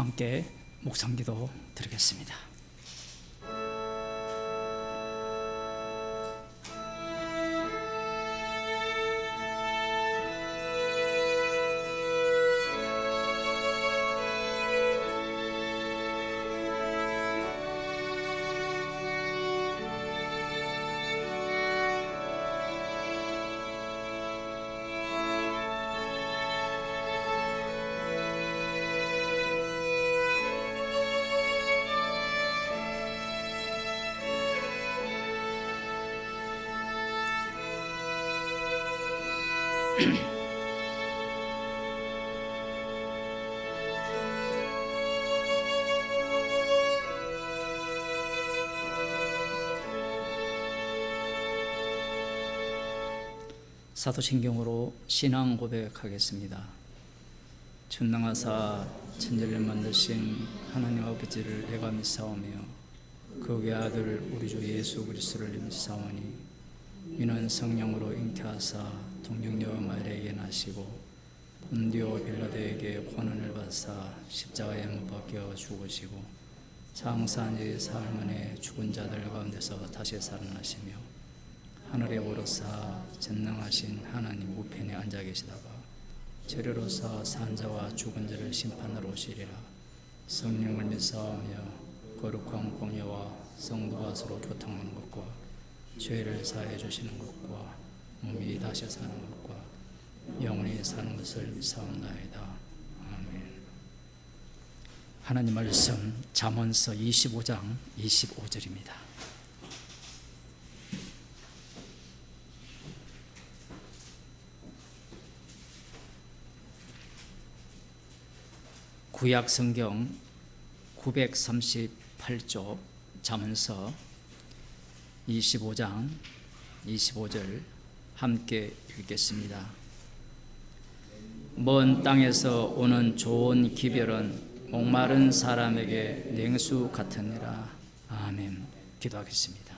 함께 묵상기도 드리겠습니다. 사도신경으로 신앙 고백하겠습니다. 전능하사 천지를 만드신 하나님 아버지를 내가 믿사오며 그 외아들 우리 주 예수 그리스도를 믿사오니 이는 성령으로 잉태하사 동정녀 마리아에게 나시고 본디오 빌라도에게 고난을 받사 십자가에 못 박혀 죽으시고 장사한 지 사흘 만에 죽은 자들 가운데서 다시 살아나시며 하늘에 오르사 전능하신 하나님 우편에 앉아 계시다가 재료로서 산 자와 죽은 자를 심판하러 오시리라. 성령을 믿사오며 거룩한 공예와 성도가 서로 교통하는 것과 죄를 사해 주시는 것과 몸이 다시 사는 것과 영원히 사는 것을 믿사옵나이다. 아멘. 하나님 말씀 잠언서 25장 25절입니다. 구약 성경 938쪽 잠언서 25장 25절 함께 읽겠습니다. 먼 땅에서 오는 좋은 기별은 목마른 사람에게 냉수 같으니라. 아멘. 기도하겠습니다.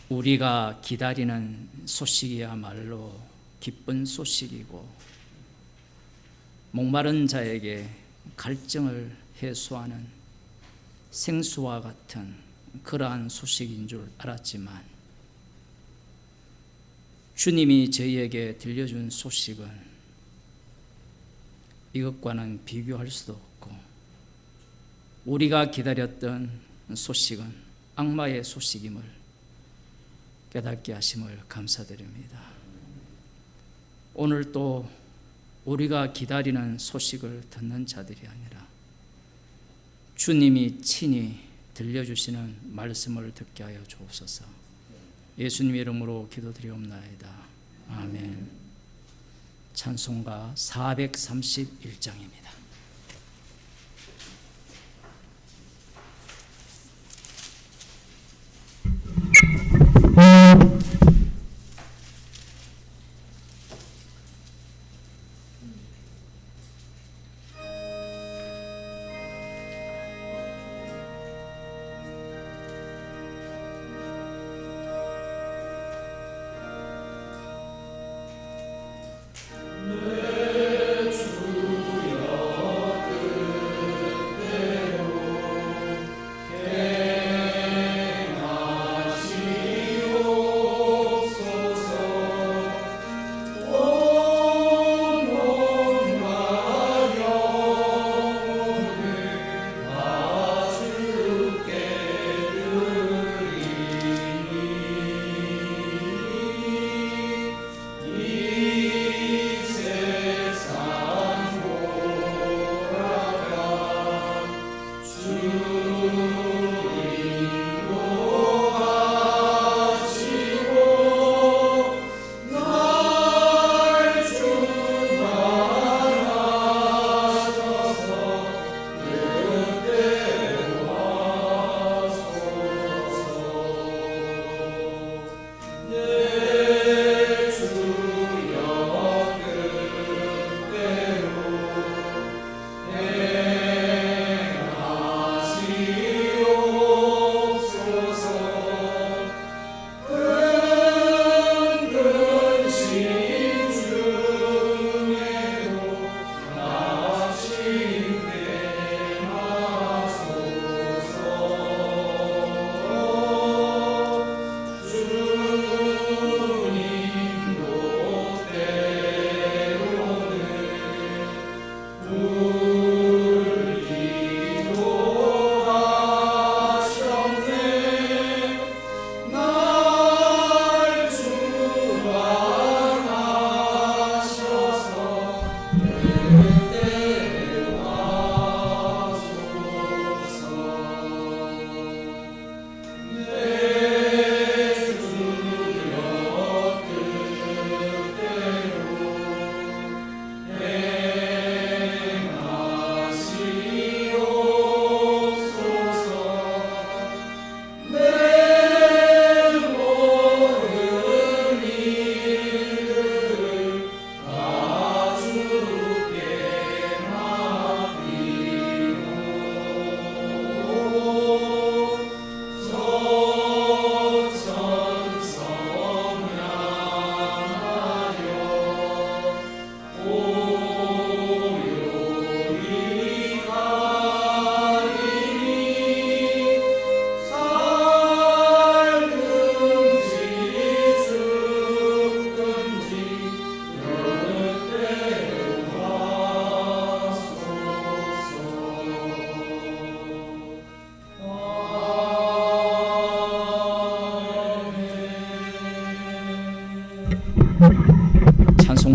우리가 기다리는 소식이야말로 기쁜 소식이고 목마른 자에게 갈증을 해소하는 생수와 같은 그러한 소식인 줄 알았지만 주님이 저희에게 들려준 소식은 이것과는 비교할 수도 없고 우리가 기다렸던 소식은 악마의 소식임을 깨닫게 하심을 감사드립니다. 오늘 또 우리가 기다리는 소식을 듣는 자들이 아니라 주님이 친히 들려주시는 말씀을 듣게 하여 주옵소서. 예수님 이름으로 기도드리옵나이다. 아멘. 찬송가 431장입니다. 내 주여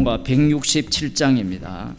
찬송가 167장입니다.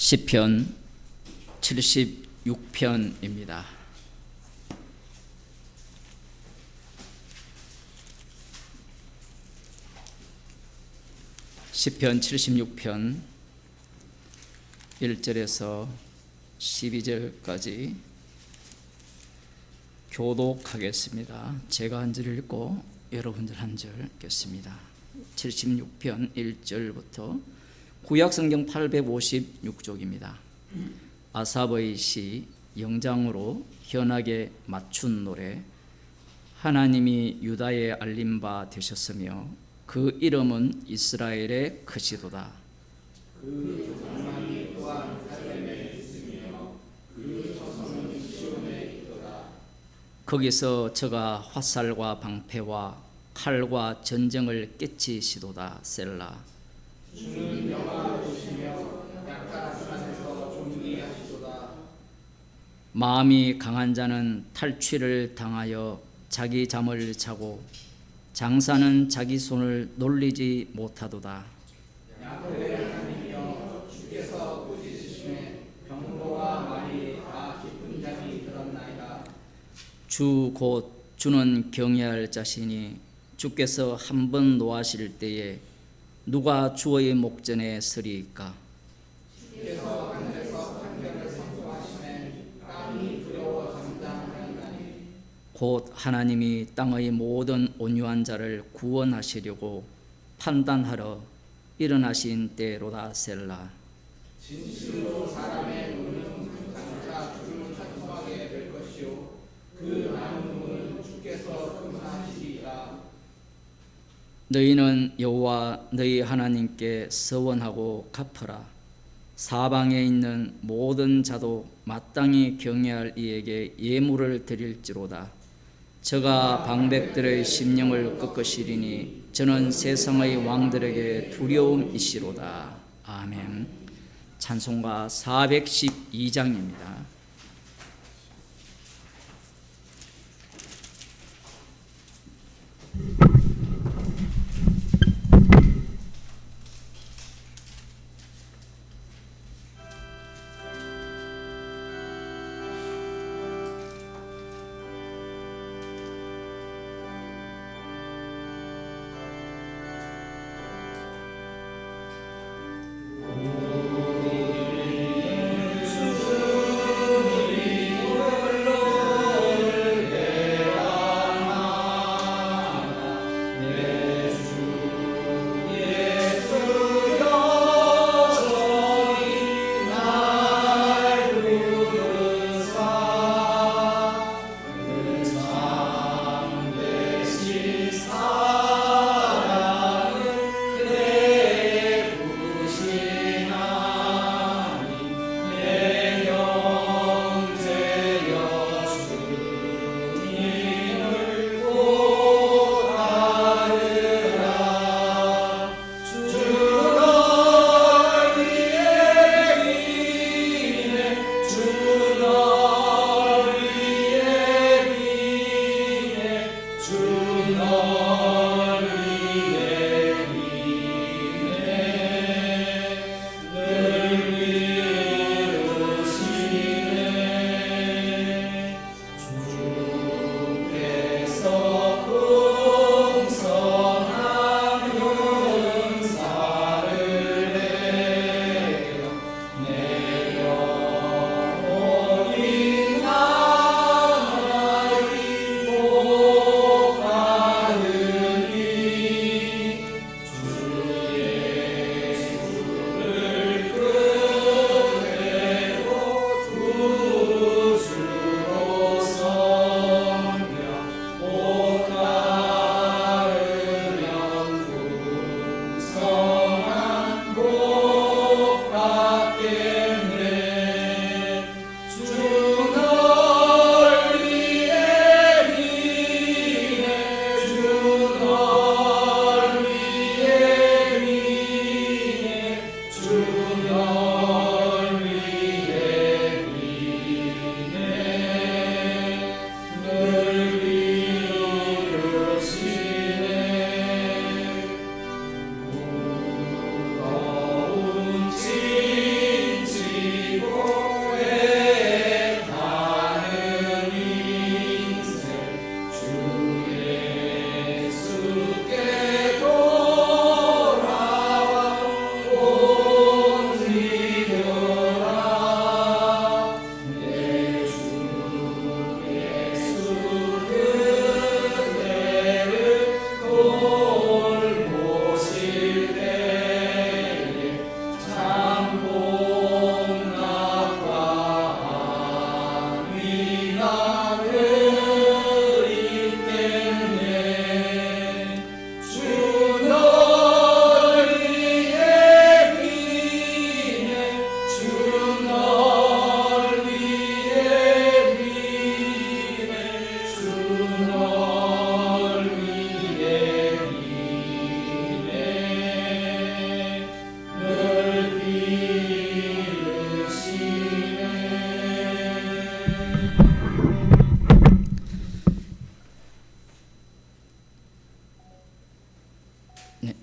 시편 76편입니다. 시편 76편 1절에서 12절까지 교독하겠습니다. 제가 한 절 읽고 여러분들 한 절 읽겠습니다. 76편 1절부터 구약성경 856쪽입니다. 아삽의 시 영장으로 현악에 맞춘 노래. 하나님이 유다에 알린 바 되셨으며 그 이름은 이스라엘의 크시도다. 그 장막이 또한 살렘에 있으며 그 조성은 시온에 있도다. 거기서 저가 화살과 방패와 칼과 전쟁을 깨치시도다. 셀라. 주는 영화로우시며 약한 산에서 존귀하시도다. 마음이 강한 자는 탈취를 당하여 자기 잠을 자고 장사는 자기 손을 놀리지 못하도다. 야곱의 하나님이여 주께서 꾸짖으시고 주 곧 주는 경외할 자시니 주께서 한 번 노하실 때에 누가 주의 목전에 서리이까? 주께서 하늘에서 판결을 선포하시면 땅이 두려워 잠잠하리나니 곧 하나님이 땅의 모든 온유한 자를 구원하시려고 판단하러 일어나신 때로다. 셀라. 진실로 사람의 눈은 장차 주를 찬송하게 될 것이요 그 나무는 주께서 금하시리이다. 너희는 여호와 너희 하나님께 서원하고 갚으라. 사방에 있는 모든 자도 마땅히 경외할 이에게 예물을 드릴지로다. 저가 방백들의 심령을 꺾으시리니 저는 세상의 왕들에게 두려움이시로다. 아멘. 찬송가 412장입니다.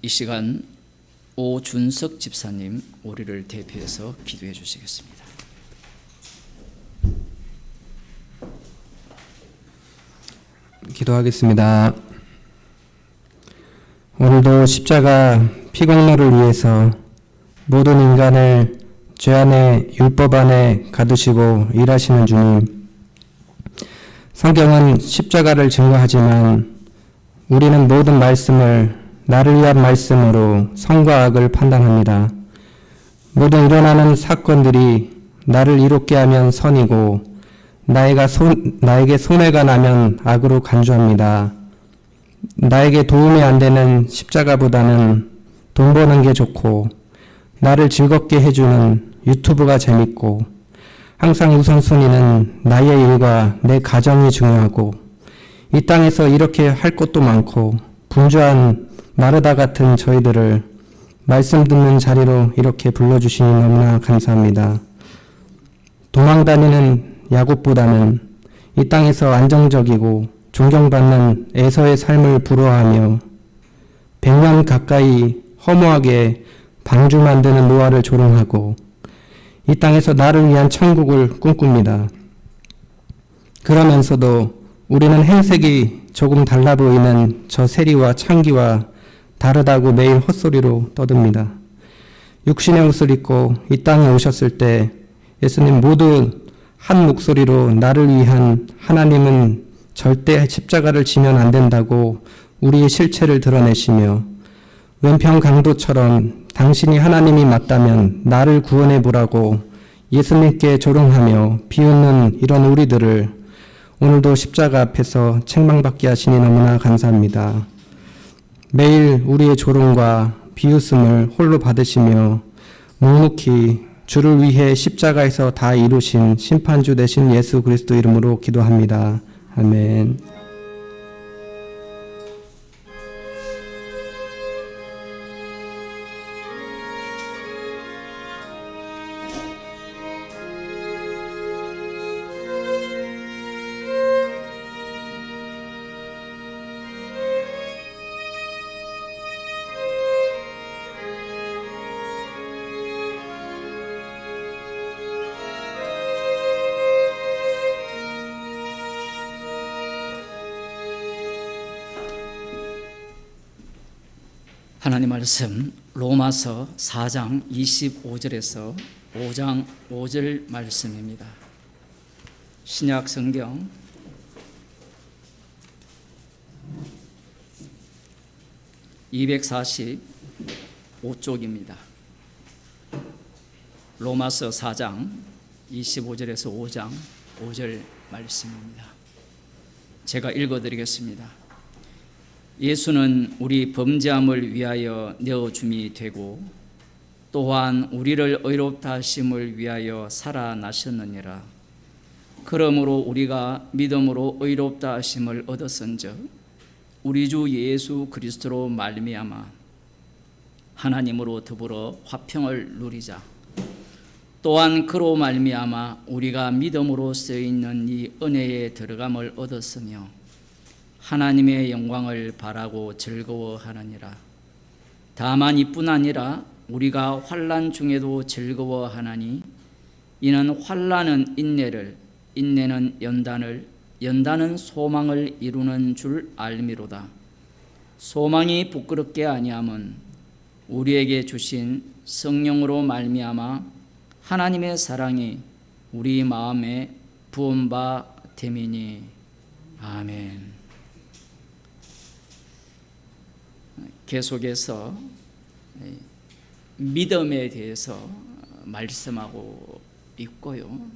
이 시간 오준석 집사님 우리를 대표해서 기도해 주시겠습니다. 기도하겠습니다. 오늘도 십자가 피공로를 위해서 모든 인간을 죄 안에 율법 안에 가두시고 일하시는 주님, 성경은 십자가를 증거하지만 우리는 모든 말씀을 나를 위한 말씀으로 선과 악을 판단합니다. 모든 일어나는 사건들이 나를 이롭게 하면 선이고 나에게 손해가 나면 악으로 간주합니다. 나에게 도움이 안 되는 십자가보다는 돈 버는 게 좋고 나를 즐겁게 해주는 유튜브가 재밌고 항상 우선순위는 나의 일과 내 가정이 중요하고 이 땅에서 이렇게 할 것도 많고 분주한 마르다 같은 저희들을 말씀 듣는 자리로 이렇게 불러주시니 너무나 감사합니다. 도망다니는 야곱보다는 이 땅에서 안정적이고 존경받는 에서의 삶을 부러워하며 100년 가까이 허무하게 방주 만드는 노아를 조롱하고 이 땅에서 나를 위한 천국을 꿈꿉니다. 그러면서도 우리는 행색이 조금 달라 보이는 저 세리와 창기와 다르다고 매일 헛소리로 떠듭니다. 육신의 옷을 입고 이 땅에 오셨을 때 예수님 모두 한 목소리로 나를 위한 하나님은 절대 십자가를 지면 안 된다고 우리의 실체를 드러내시며 왼편 강도처럼 당신이 하나님이 맞다면 나를 구원해 보라고 예수님께 조롱하며 비웃는 이런 우리들을 오늘도 십자가 앞에서 책망받게 하시니 너무나 감사합니다. 매일 우리의 조롱과 비웃음을 홀로 받으시며 묵묵히 주를 위해 십자가에서 다 이루신 심판주 되신 예수 그리스도 이름으로 기도합니다. 아멘. 하나님 말씀 로마서 4장 25절에서 5장 5절 말씀입니다. 신약 성경 245쪽입니다. 로마서 4장 25절에서 5장 5절 말씀입니다. 제가 읽어드리겠습니다. 예수는 우리 범죄함을 위하여 내어줌이 되고 또한 우리를 의롭다 하심을 위하여 살아나셨느니라. 그러므로 우리가 믿음으로 의롭다 하심을 얻었은즉 우리 주 예수 그리스도로 말미암아 하나님으로 더불어 화평을 누리자. 또한 그로 말미암아 우리가 믿음으로 쓰여있는 이 은혜에 들어감을 얻었으며 하나님의 영광을 바라고 즐거워하느니라. 다만 이뿐 아니라 우리가 환난 중에도 즐거워하나니 이는 환난은 인내를, 인내는 연단을, 연단은 소망을 이루는 줄 알미로다. 소망이 부끄럽게 아니함은 우리에게 주신 성령으로 말미암아 하나님의 사랑이 우리 마음에 부은 바 됨이니. 아멘. 계속해서 믿음에 대해서 말씀하고 있고요.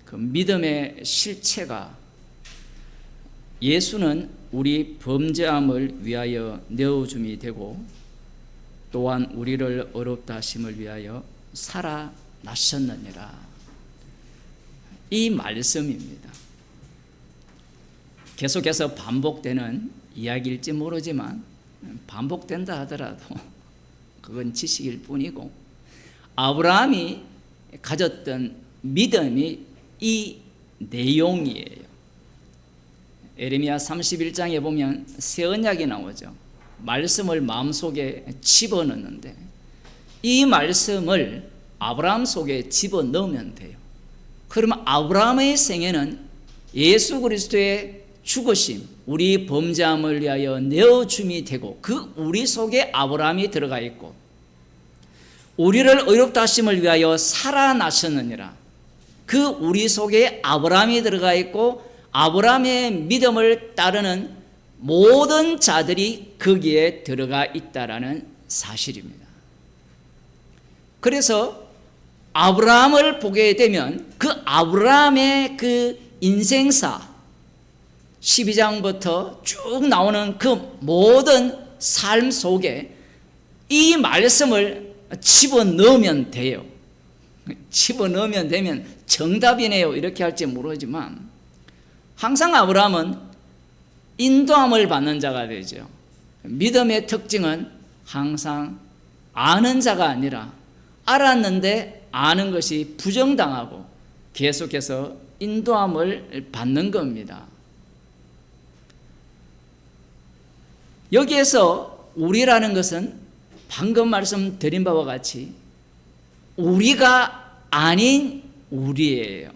그 믿음의 실체가 예수는 우리 범죄함을 위하여 내어줌이 되고 또한 우리를 의롭다 하심을 위하여 살아나셨느니라. 이 말씀입니다. 계속해서 반복되는 이야기일지 모르지만 반복된다 하더라도 그건 지식일 뿐이고 아브라함이 가졌던 믿음이 이 내용이에요. 에레미야 31장에 보면 새 언약이 나오죠. 말씀을 마음속에 집어넣는데 이 말씀을 아브라함 속에 집어넣으면 돼요. 그러면 아브라함의 생애는 예수 그리스도의 죽으심, 우리 범죄함을 위하여 내어줌이 되고 그 우리 속에 아브라함이 들어가 있고 우리를 의롭다 하심을 위하여 살아나셨느니라. 그 우리 속에 아브라함이 들어가 있고 아브라함의 믿음을 따르는 모든 자들이 거기에 들어가 있다라는 사실입니다. 그래서 아브라함을 보게 되면 그 아브라함의 그 인생사 12장부터 쭉 나오는 그 모든 삶 속에 이 말씀을 집어넣으면 돼요. 집어넣으면 되면 정답이네요 이렇게 할지 모르지만 항상 아브라함은 인도함을 받는 자가 되죠. 믿음의 특징은 항상 아는 자가 아니라 알았는데 아는 것이 부정당하고 계속해서 인도함을 받는 겁니다. 여기에서 우리라는 것은 방금 말씀드린 바와 같이 우리가 아닌 우리예요.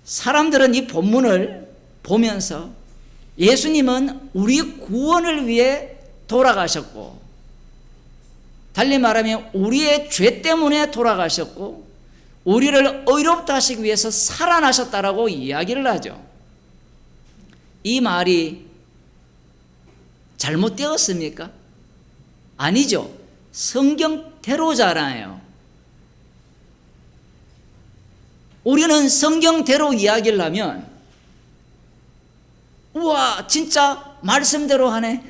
사람들은 이 본문을 보면서 예수님은 우리 구원을 위해 돌아가셨고 달리 말하면 우리의 죄 때문에 돌아가셨고 우리를 의롭다 하시기 위해서 살아나셨다라고 이야기를 하죠. 이 말이 잘못되었습니까? 아니죠. 성경대로잖아요. 우리는 성경대로 이야기를 하면 우와 진짜 말씀대로 하네.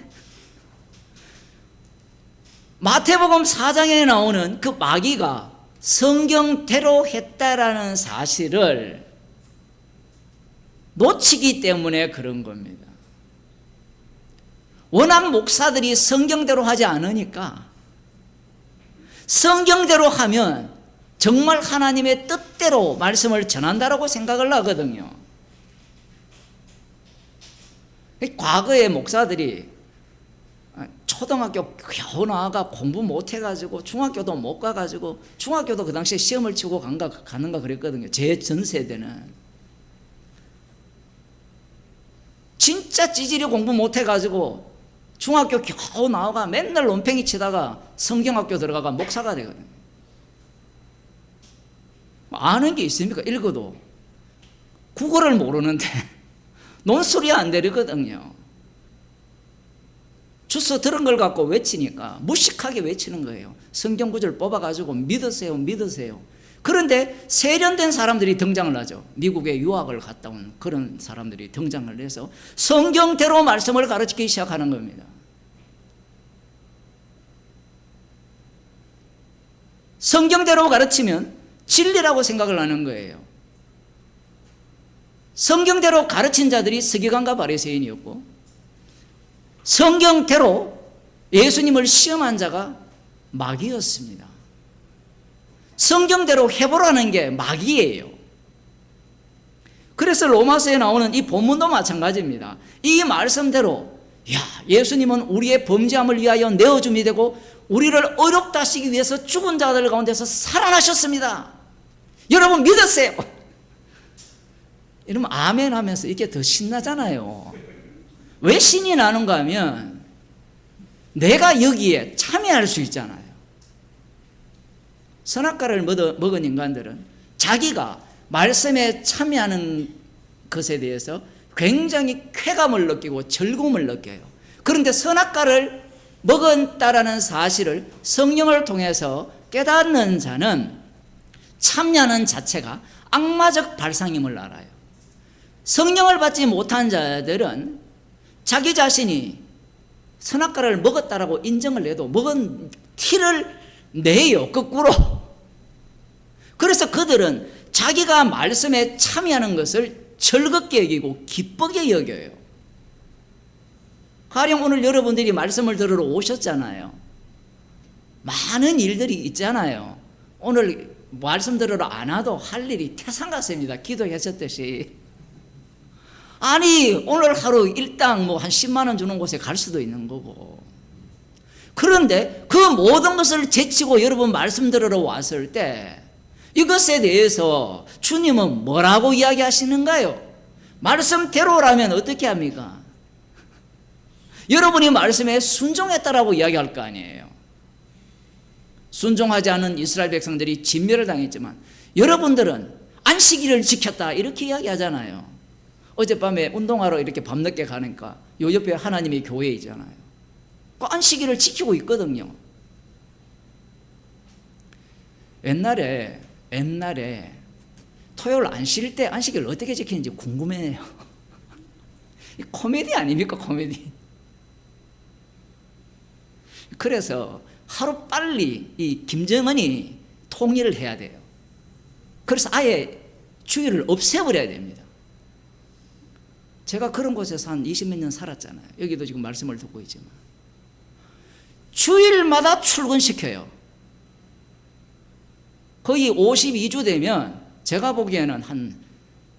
마태복음 4장에 나오는 그 마귀가 성경대로 했다라는 사실을 놓치기 때문에 그런 겁니다. 워낙 목사들이 성경대로 하지 않으니까 성경대로 하면 정말 하나님의 뜻대로 말씀을 전한다라고 생각을 하거든요. 과거의 목사들이 초등학교 겨우 나와가 공부 못해가지고 중학교도 못 가가지고 중학교도 그 당시에 시험을 치고 가는가 그랬거든요. 제 전 세대는 진짜 찌질이 공부 못해가지고 중학교 겨우 나와가 맨날 논팽이 치다가 성경학교 들어가가 목사가 되거든요. 아는 게 있습니까? 읽어도 국어를 모르는데 논술이 안 되거든요. 주워 들은 걸 갖고 외치니까 무식하게 외치는 거예요. 성경 구절 뽑아가지고 믿으세요 믿으세요. 그런데 세련된 사람들이 등장을 하죠. 미국에 유학을 갔다 온 그런 사람들이 등장을 해서 성경대로 말씀을 가르치기 시작하는 겁니다. 성경대로 가르치면 진리라고 생각을 하는 거예요. 성경대로 가르친 자들이 서기관과 바리새인이었고 성경대로 예수님을 시험한 자가 마귀였습니다. 성경대로 해보라는 게 마귀예요. 그래서 로마서에 나오는 이 본문도 마찬가지입니다. 이 말씀대로 예수님은 우리의 범죄함을 위하여 내어줌이 되고 우리를 의롭다 하시기 위해서 죽은 자들 가운데서 살아나셨습니다. 여러분 믿으세요. 이러면 아멘 하면서 이게 더 신나잖아요. 왜 신이 나는가 하면 내가 여기에 참여할 수 있잖아요. 선악과를 먹은 인간들은 자기가 말씀에 참여하는 것에 대해서 굉장히 쾌감을 느끼고 즐거움을 느껴요. 그런데 선악과를 먹었다라는 사실을 성령을 통해서 깨닫는 자는 참여하는 자체가 악마적 발상임을 알아요. 성령을 받지 못한 자들은 자기 자신이 선악과를 먹었다라고 인정을 해도 먹은 티를 내요, 거꾸로. 그래서 그들은 자기가 말씀에 참여하는 것을 즐겁게 여기고 기쁘게 여겨요. 가령 오늘 여러분들이 말씀을 들으러 오셨잖아요. 많은 일들이 있잖아요. 오늘 말씀 들으러 안 와도 할 일이 태산 같습니다. 기도하셨듯이. 아니 오늘 하루 일당 한 10만 원 주는 곳에 갈 수도 있는 거고. 그런데 그 모든 것을 제치고 여러분 말씀 들으러 왔을 때 이것에 대해서 주님은 뭐라고 이야기하시는가요? 말씀대로라면 어떻게 합니까? 여러분이 말씀에 순종했다라고 이야기할 거 아니에요. 순종하지 않은 이스라엘 백성들이 진멸을 당했지만 여러분들은 안식일을 지켰다 이렇게 이야기하잖아요. 어젯밤에 운동하러 이렇게 밤늦게 가니까 요 옆에 하나님의 교회 있잖아요. 그 안식일을 지키고 있거든요. 옛날에 토요일 안 쉴 때 안식일을 어떻게 지키는지 궁금해요. 코미디 아닙니까, 코미디? 그래서 하루 빨리 이 김정은이 통일을 해야 돼요. 그래서 아예 주일을 없애버려야 됩니다. 제가 그런 곳에서 한 20몇 년 살았잖아요. 여기도 지금 말씀을 듣고 있지만 주일마다 출근시켜요. 거의 52주 되면 제가 보기에는 한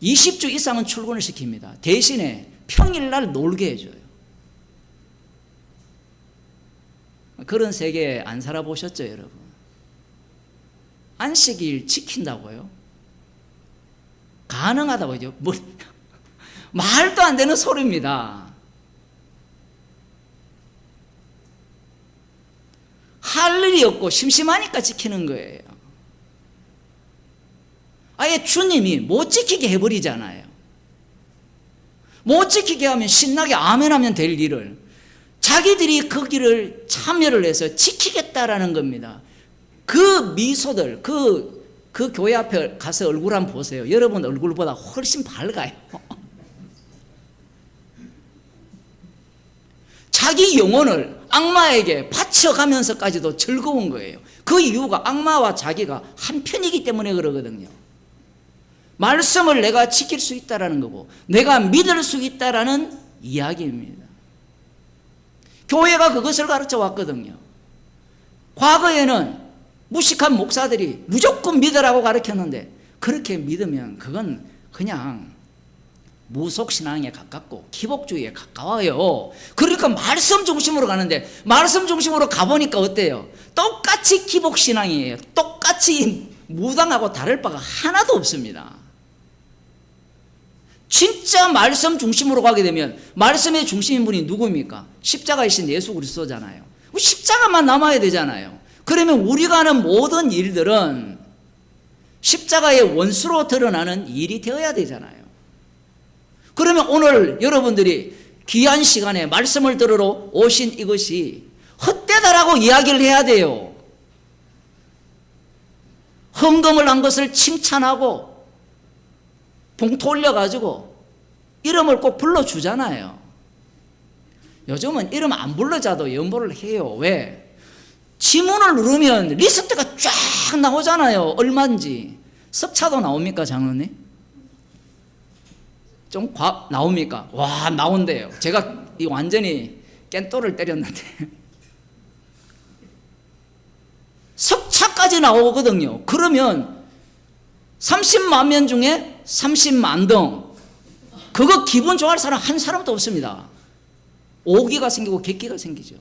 20주 이상은 출근을 시킵니다. 대신에 평일날 놀게 해줘요. 그런 세계에 안 살아보셨죠, 여러분? 안식일 지킨다고요? 가능하다고요? 뭐, 말도 안 되는 소리입니다. 할 일이 없고 심심하니까 지키는 거예요. 아예 주님이 못 지키게 해버리잖아요. 못 지키게 하면 신나게 아멘하면 될 일을 자기들이 그 길을 참여를 해서 지키겠다라는 겁니다. 그 미소들, 그 교회 앞에 가서 얼굴 한번 보세요. 여러분 얼굴보다 훨씬 밝아요. 자기 영혼을 악마에게 바쳐가면서까지도 즐거운 거예요. 그 이유가 악마와 자기가 한편이기 때문에 그러거든요. 말씀을 내가 지킬 수 있다라는 거고 내가 믿을 수 있다라는 이야기입니다. 교회가 그것을 가르쳐 왔거든요. 과거에는 무식한 목사들이 무조건 믿으라고 가르쳤는데 그렇게 믿으면 그건 그냥 무속신앙에 가깝고 기복주의에 가까워요. 그러니까 말씀 중심으로 가는데 말씀 중심으로 가보니까 어때요? 똑같이 기복신앙이에요. 똑같이 무당하고 다를 바가 하나도 없습니다. 진짜 말씀 중심으로 가게 되면 말씀의 중심인 분이 누구입니까? 십자가이신 예수 그리스도잖아요. 십자가만 남아야 되잖아요. 그러면 우리가 하는 모든 일들은 십자가의 원수로 드러나는 일이 되어야 되잖아요. 그러면 오늘 여러분들이 귀한 시간에 말씀을 들으러 오신 이것이 헛되다라고 이야기를 해야 돼요. 헌금을 한 것을 칭찬하고 봉투 올려가지고 이름을 꼭 불러주잖아요. 요즘은 이름 안 불러자도 연보를 해요. 왜? 지문을 누르면 리스트가 쫙 나오잖아요. 얼마인지. 석차도 나옵니까, 장로님? 좀 나옵니까? 와, 나온대요. 제가 완전히 깬또를 때렸는데. 석차까지 나오거든요. 그러면 30만 명 중에 30만 등. 그거 기분 좋아할 사람 한 사람도 없습니다. 오기가 생기고 객기가 생기죠.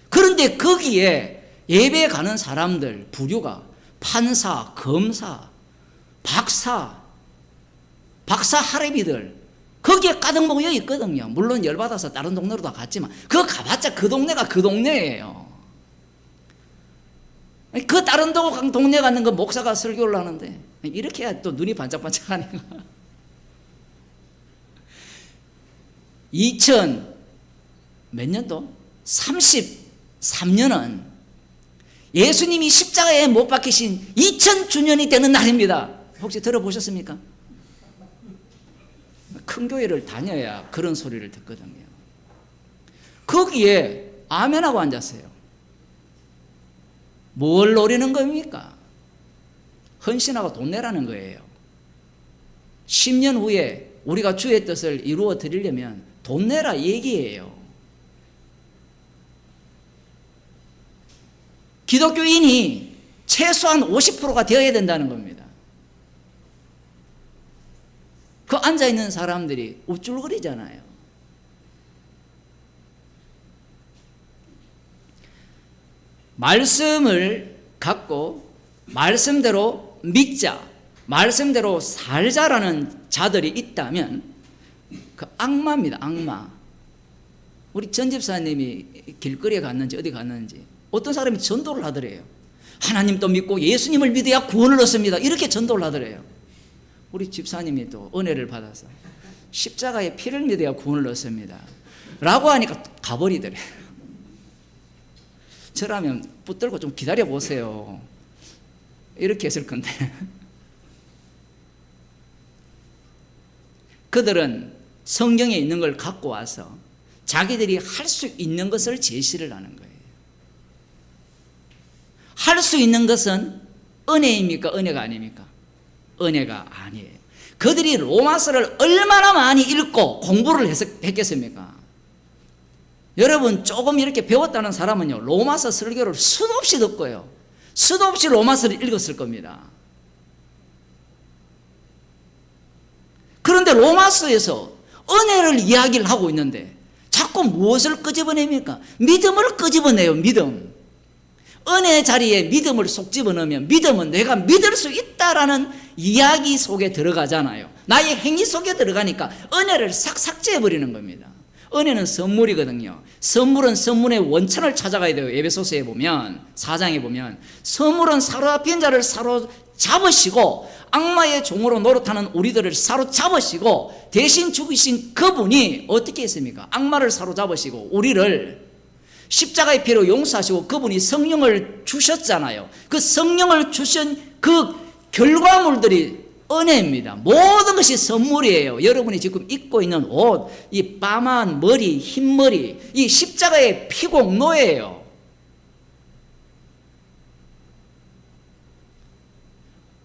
그런데 거기에 예배에 가는 사람들 부류가 판사, 검사, 박사 할애비들 거기에 가득 모여 있거든요. 물론 열받아서 다른 동네로 다 갔지만 그거 가봤자 그 동네가 그 동네예요. 그 다른 동네 가는 거 목사가 설교를 하는데 이렇게 해야 또 눈이 반짝반짝하니까 2000몇 년도? 33년은 예수님이 십자가에 못 박히신 2000주년이 되는 날입니다. 혹시 들어보셨습니까? 큰 교회를 다녀야 그런 소리를 듣거든요. 거기에 아멘하고 앉았어요. 뭘 노리는 겁니까? 헌신하고 돈 내라는 거예요. 10년 후에 우리가 주의 뜻을 이루어 드리려면 돈 내라 얘기예요. 기독교인이 최소한 50%가 되어야 된다는 겁니다. 그 앉아있는 사람들이 우쭐거리잖아요. 말씀을 갖고 말씀대로 믿자, 말씀대로 살자라는 자들이 있다면 그 악마입니다. 악마. 우리 전 집사님이 길거리에 갔는지 어디 갔는지 어떤 사람이 전도를 하더래요. 하나님도 믿고 예수님을 믿어야 구원을 얻습니다. 이렇게 전도를 하더래요. 우리 집사님이 또 은혜를 받아서 십자가의 피를 믿어야 구원을 얻습니다 라고 하니까 가버리더래요. 저라면 붙들고 좀 기다려 보세요 이렇게 했을 건데 그들은 성경에 있는 걸 갖고 와서 자기들이 할 수 있는 것을 제시를 하는 거예요. 할 수 있는 것은 은혜입니까? 은혜가 아닙니까? 은혜가 아니에요. 그들이 로마서를 얼마나 많이 읽고 공부를 했겠습니까? 여러분 조금 이렇게 배웠다는 사람은요 로마서 설교를 수도 없이 듣고요 수도 없이 로마서를 읽었을 겁니다. 그런데 로마서에서 은혜를 이야기를 하고 있는데 자꾸 무엇을 끄집어냅니까? 믿음을 끄집어내요. 믿음. 은혜 자리에 믿음을 속 집어넣으면 믿음은 내가 믿을 수 있다라는 이야기 속에 들어가잖아요. 나의 행위 속에 들어가니까 은혜를 싹 삭제해버리는 겁니다. 은혜는 선물이거든요. 선물은 선물의 원천을 찾아가야 돼요. 에베소서에 보면 4장에 보면 선물은 사로잡힌 자를 사로잡으시고 악마의 종으로 노릇하는 우리들을 사로잡으시고 대신 죽으신 그분이 어떻게 했습니까? 악마를 사로잡으시고 우리를 십자가의 피로 용서하시고 그분이 성령을 주셨잖아요. 그 성령을 주신 그 결과물들이 은혜입니다. 모든 것이 선물이에요. 여러분이 지금 입고 있는 옷, 이 빠만 머리, 흰머리, 이 십자가의 피공로예요.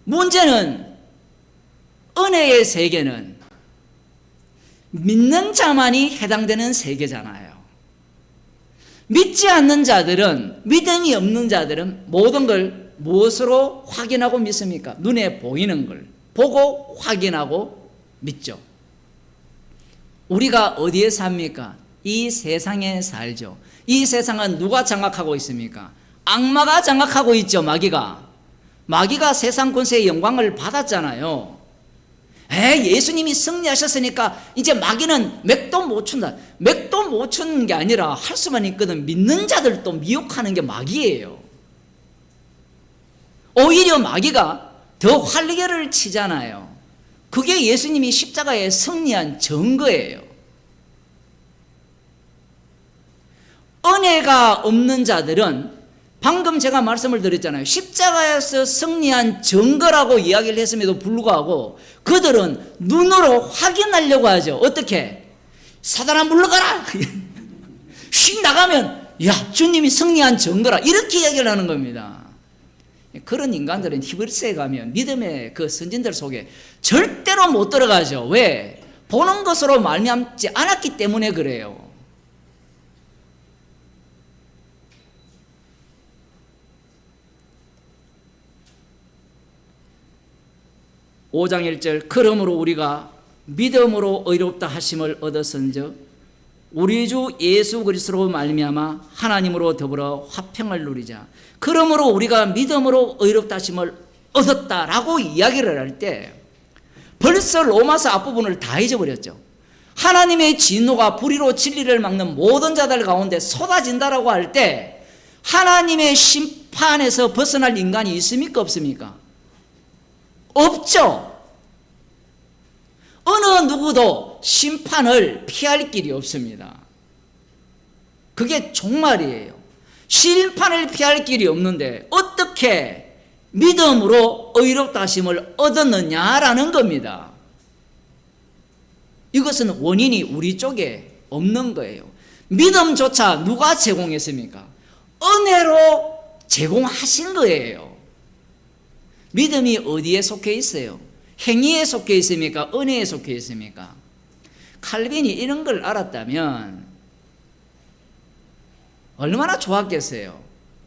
문제는 은혜의 세계는 믿는 자만이 해당되는 세계잖아요. 믿지 않는 자들은, 믿음이 없는 자들은 모든 걸 무엇으로 확인하고 믿습니까? 눈에 보이는 걸 보고 확인하고 믿죠. 우리가 어디에 삽니까? 이 세상에 살죠. 이 세상은 누가 장악하고 있습니까? 악마가 장악하고 있죠. 마귀가 세상 권세의 영광을 받았잖아요. 예수님이 승리하셨으니까 이제 마귀는 맥도 못 춘다. 맥도 못 추는 게 아니라 할 수만 있거든. 믿는 자들도 미혹하는 게 마귀예요. 오히려 마귀가 더 활개를 치잖아요. 그게 예수님이 십자가에 승리한 증거예요. 은혜가 없는 자들은 방금 제가 말씀을 드렸잖아요. 십자가에서 승리한 증거라고 이야기를 했음에도 불구하고 그들은 눈으로 확인하려고 하죠. 어떻게? 사단아 물러가라! 휙 나가면 야 주님이 승리한 증거라 이렇게 이야기를 하는 겁니다. 그런 인간들은 히브리서에 가면 믿음의 그 선진들 속에 절대로 못 들어가죠. 왜? 보는 것으로 말미암지 않았기 때문에 그래요. 5장 1절 그러므로 우리가 믿음으로 의롭다 하심을 얻었은즉 우리 주 예수 그리스도로 말미암아 하나님으로 더불어 화평을 누리자. 그러므로 우리가 믿음으로 의롭다 하심을 얻었다라고 이야기를 할 때 벌써 로마서 앞부분을 다 잊어버렸죠. 하나님의 진노가 불의로 진리를 막는 모든 자들 가운데 쏟아진다라고 할 때 하나님의 심판에서 벗어날 인간이 있습니까? 없습니까? 없죠. 어느 누구도 심판을 피할 길이 없습니다. 그게 종말이에요. 심판을 피할 길이 없는데 어떻게 믿음으로 의롭다 하심을 얻었느냐라는 겁니다. 이것은 원인이 우리 쪽에 없는 거예요. 믿음조차 누가 제공했습니까? 은혜로 제공하신 거예요. 믿음이 어디에 속해 있어요? 행위에 속해 있습니까? 은혜에 속해 있습니까? 칼빈이 이런 걸 알았다면 얼마나 좋았겠어요.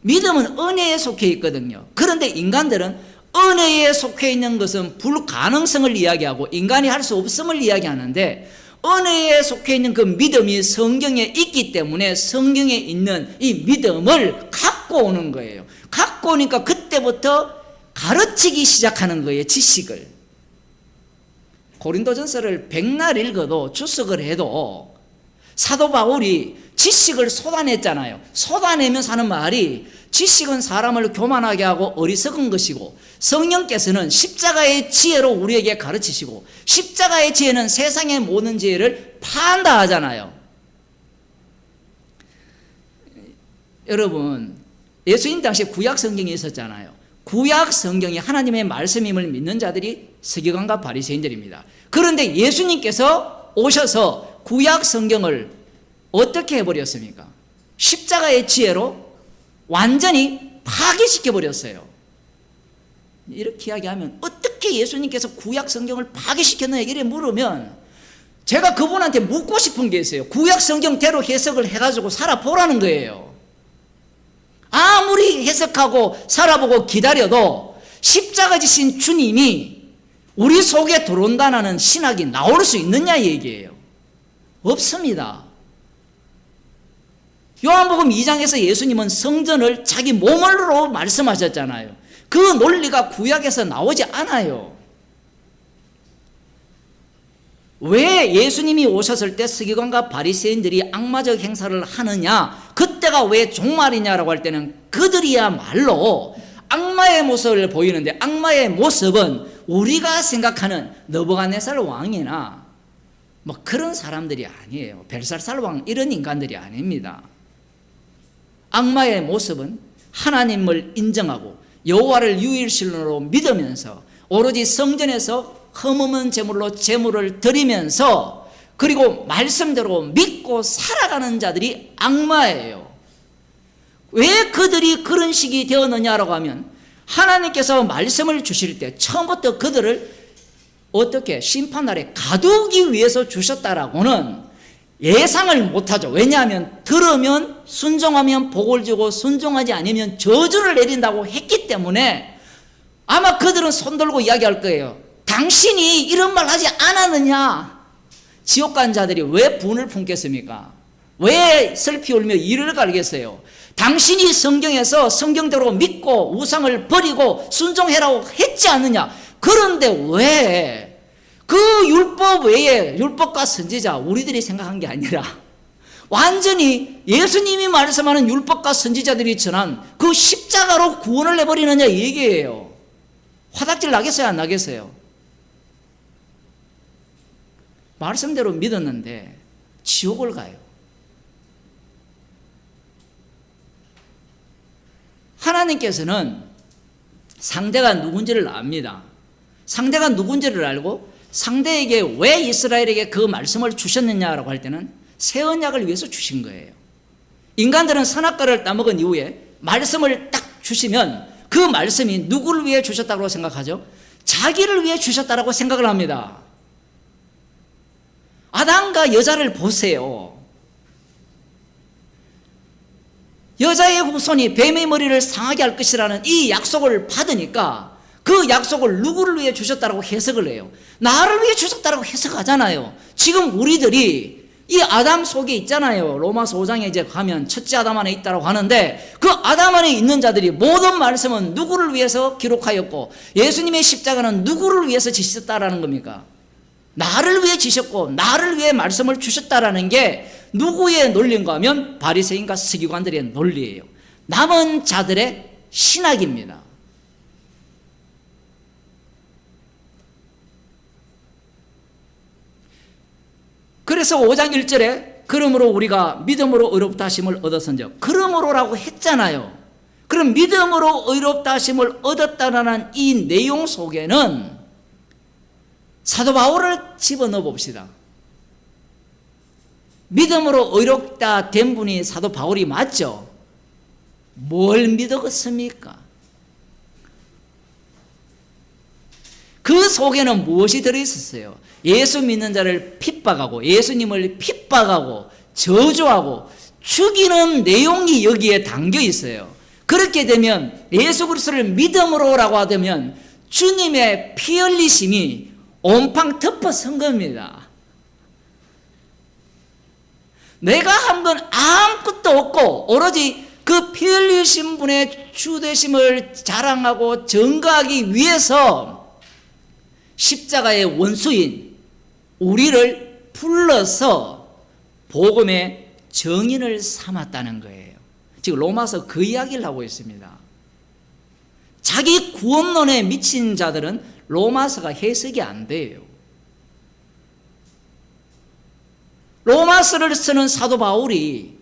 믿음은 은혜에 속해 있거든요. 그런데 인간들은 은혜에 속해 있는 것은 불가능성을 이야기하고 인간이 할 수 없음을 이야기하는데 은혜에 속해 있는 그 믿음이 성경에 있기 때문에 성경에 있는 이 믿음을 갖고 오는 거예요. 갖고 오니까 그때부터 가르치기 시작하는 거예요. 지식을. 고린도전서를 백날 읽어도 주석을 해도 사도 바울이 지식을 쏟아냈잖아요. 쏟아내면서 하는 말이 지식은 사람을 교만하게 하고 어리석은 것이고 성령께서는 십자가의 지혜로 우리에게 가르치시고 십자가의 지혜는 세상의 모든 지혜를 파한다 하잖아요. 여러분, 예수님 당시에 구약 성경이 있었잖아요. 구약 성경이 하나님의 말씀임을 믿는 자들이 서기관과 바리새인들입니다. 그런데 예수님께서 오셔서 구약 성경을 어떻게 해버렸습니까? 십자가의 지혜로 완전히 파괴시켜 버렸어요. 이렇게 이야기하면 어떻게 예수님께서 구약 성경을 파괴시켰느냐 이래 물으면 제가 그분한테 묻고 싶은 게 있어요. 구약 성경대로 해석을 해가지고 살아보라는 거예요. 아무리 해석하고 살아보고 기다려도 십자가 지신 주님이 우리 속에 들어온다는 신학이 나올 수 있느냐 얘기예요. 없습니다. 요한복음 2장에서 예수님은 성전을 자기 몸으로 말씀하셨잖아요. 그 논리가 구약에서 나오지 않아요. 왜 예수님이 오셨을 때 서기관과 바리새인들이 악마적 행사를 하느냐, 그때가 왜 종말이냐라고 할 때는 그들이야말로 악마의 모습을 보이는데, 악마의 모습은 우리가 생각하는 느부갓네살 왕이나 뭐 그런 사람들이 아니에요. 벨사살 왕 이런 인간들이 아닙니다. 악마의 모습은 하나님을 인정하고 여호와를 유일신으로 믿으면서 오로지 성전에서 흠없는 제물로 제물을 드리면서 그리고 말씀대로 믿고 살아가는 자들이 악마예요. 왜 그들이 그런 식이 되었느냐라고 하면 하나님께서 말씀을 주실 때 처음부터 그들을 어떻게 심판날에 가두기 위해서 주셨다라고는 예상을 못하죠. 왜냐하면 들으면 순종하면 복을 주고 순종하지 않으면 저주를 내린다고 했기 때문에 아마 그들은 손들고 이야기할 거예요. 당신이 이런 말 하지 않았느냐? 지옥 간 자들이 왜 분을 품겠습니까? 왜 슬피 울며 이를 갈겠어요? 당신이 성경에서 성경대로 믿고 우상을 버리고 순종해라고 했지 않느냐? 그런데 왜 그 율법 외에 율법과 선지자 우리들이 생각한 게 아니라 완전히 예수님이 말씀하는 율법과 선지자들이 전한 그 십자가로 구원을 내버리느냐 얘기예요. 화답질 나겠어요 안 나겠어요? 말씀대로 믿었는데 지옥을 가요. 하나님께서는 상대가 누군지를 압니다. 상대가 누군지를 알고 상대에게 왜 이스라엘에게 그 말씀을 주셨느냐라고 할 때는 새 언약을 위해서 주신 거예요. 인간들은 선악과를 따먹은 이후에 말씀을 딱 주시면 그 말씀이 누구를 위해 주셨다고 생각하죠? 자기를 위해 주셨다고 생각을 합니다. 아담과 여자를 보세요. 여자의 후손이 뱀의 머리를 상하게 할 것이라는 이 약속을 받으니까 그 약속을 누구를 위해 주셨다고 해석을 해요? 나를 위해 주셨다고 해석하잖아요. 지금 우리들이 이 아담 속에 있잖아요. 로마서 5장에 이제 가면 첫째 아담 안에 있다고 하는데 그 아담 안에 있는 자들이 모든 말씀은 누구를 위해서 기록하였고 예수님의 십자가는 누구를 위해서 지셨다라는 겁니까? 나를 위해 지셨고 나를 위해 말씀을 주셨다라는 게 누구의 논리인가 하면 바리새인과 서기관들의 논리예요. 남은 자들의 신학입니다. 그래서 5장 1절에 그러므로 우리가 믿음으로 의롭다 하심을 얻었은즉, 그러므로라고 했잖아요. 그럼 믿음으로 의롭다 하심을 얻었다라는 이 내용 속에는 사도 바울을 집어넣어 봅시다. 믿음으로 의롭다 된 분이 사도 바울이 맞죠? 뭘 믿었습니까? 그 속에는 무엇이 들어있었어요? 예수 믿는 자를 핍박하고 예수님을 핍박하고 저주하고 죽이는 내용이 여기에 담겨 있어요. 그렇게 되면 예수 그리스도를 믿음으로라고 하면 주님의 피 흘리심이 온팡 덮어선 겁니다. 내가 한 건 아무것도 없고 오로지 그 그 피 흘리신 분의 주되심을 자랑하고 증거하기 위해서 십자가의 원수인 우리를 불러서 복음의 증인을 삼았다는 거예요. 지금 로마서 그 이야기를 하고 있습니다. 자기 구원론에 미친 자들은 로마서가 해석이 안 돼요. 로마서를 쓰는 사도 바울이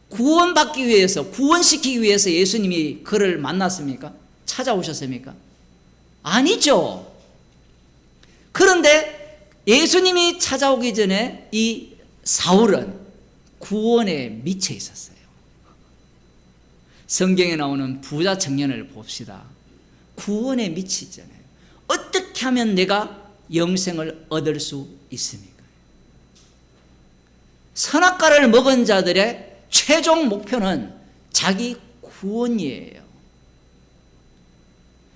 구원받기 위해서, 구원시키기 위해서 예수님이 그를 만났습니까? 찾아오셨습니까? 아니죠. 그런데 예수님이 찾아오기 전에 이 사울은 구원에 미쳐 있었어요. 성경에 나오는 부자 청년을 봅시다. 구원에 미치잖아요. 어떻게 하면 내가 영생을 얻을 수 있습니까? 선악과를 먹은 자들의 최종 목표는 자기 구원이에요.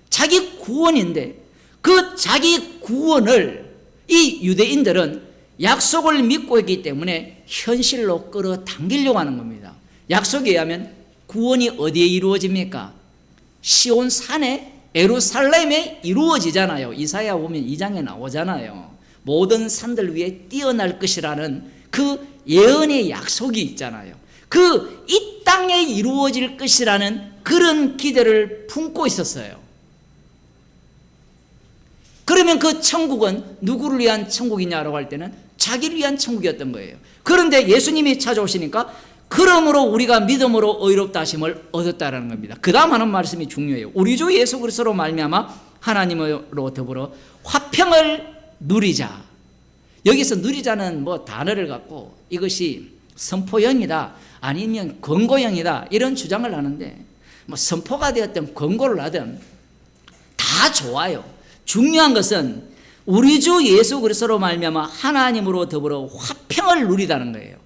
자기 구원인데 그 자기 구원을 이 유대인들은 약속을 믿고 있기 때문에 현실로 끌어당기려고 하는 겁니다. 약속에 의하면 구원이 어디에 이루어집니까? 시온 산에 예루살렘에 이루어지잖아요. 이사야 보면 2장에 나오잖아요. 모든 산들 위에 뛰어날 것이라는 그 예언의 약속이 있잖아요. 그 이 땅에 이루어질 것이라는 그런 기대를 품고 있었어요. 그러면 그 천국은 누구를 위한 천국이냐라고 할 때는 자기를 위한 천국이었던 거예요. 그런데 예수님이 찾아오시니까 그러므로 우리가 믿음으로 의롭다 하심을 얻었다라는 겁니다. 그 다음 하는 말씀이 중요해요. 우리 주 예수 그리스도로 말미암아 하나님으로 더불어 화평을 누리자. 여기서 누리자는 뭐 단어를 갖고 이것이 선포형이다 아니면 권고형이다 이런 주장을 하는데 뭐 선포가 되었든 권고를 하든 다 좋아요. 중요한 것은 우리 주 예수 그리스도로 말미암아 하나님으로 더불어 화평을 누리다는 거예요.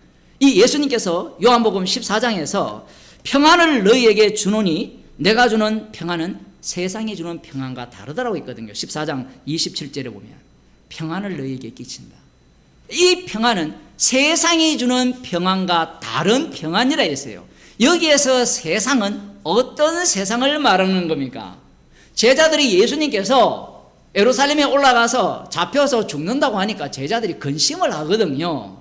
이 예수님께서 요한복음 14장에서 평안을 너희에게 주노니 내가 주는 평안은 세상이 주는 평안과 다르다라고 했거든요. 14장 27절에 보면 평안을 너희에게 끼친다. 이 평안은 세상이 주는 평안과 다른 평안이라 했어요. 여기에서 세상은 어떤 세상을 말하는 겁니까? 제자들이 예수님께서 예루살렘에 올라가서 잡혀서 죽는다고 하니까 제자들이 근심을 하거든요.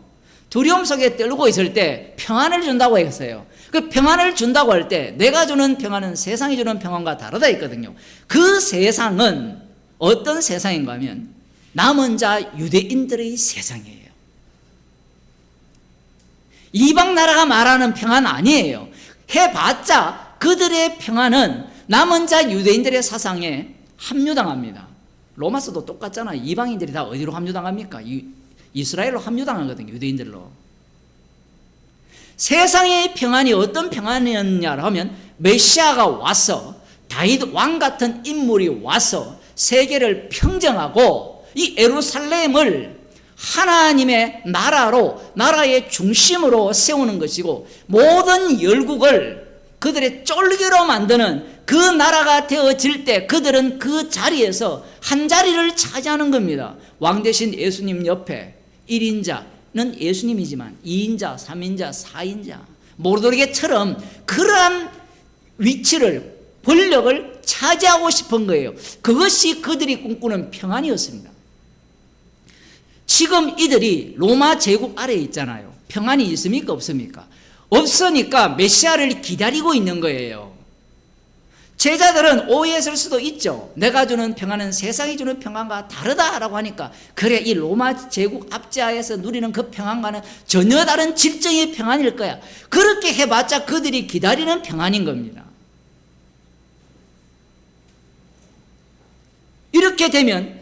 두려움 속에 떨고 있을 때 평안을 준다고 했어요. 그 평안을 준다고 할 때 내가 주는 평안은 세상이 주는 평안과 다르다 했거든요. 그 세상은 어떤 세상인가 하면 남은 자 유대인들의 세상이에요. 이방 나라가 말하는 평안 아니에요. 해봤자 그들의 평안은 남은 자 유대인들의 사상에 합류당합니다. 로마서도 똑같잖아요. 이방인들이 다 어디로 합류당합니까? 이스라엘로 합류당하거든요. 유대인들로. 세상의 평안이 어떤 평안이었냐 하면 메시아가 와서 다윗 왕 같은 인물이 와서 세계를 평정하고 이 예루살렘을 하나님의 나라로 나라의 중심으로 세우는 것이고 모든 열국을 그들의 쫄기로 만드는 그 나라가 되어질 때 그들은 그 자리에서 한 자리를 차지하는 겁니다. 왕 대신 예수님 옆에 1인자는 예수님이지만 2인자, 3인자, 4인자 모르도리게처럼 그러한 위치를 권력을 차지하고 싶은 거예요. 그것이 그들이 꿈꾸는 평안이었습니다. 지금 이들이 로마 제국 아래에 있잖아요. 평안이 있습니까? 없습니까? 없으니까 메시아를 기다리고 있는 거예요. 제자들은 오해했을 수도 있죠. 내가 주는 평안은 세상이 주는 평안과 다르다라고 하니까 그래 이 로마 제국 압제하에서 누리는 그 평안과는 전혀 다른 질적인 평안일 거야. 그렇게 해봤자 그들이 기다리는 평안인 겁니다. 이렇게 되면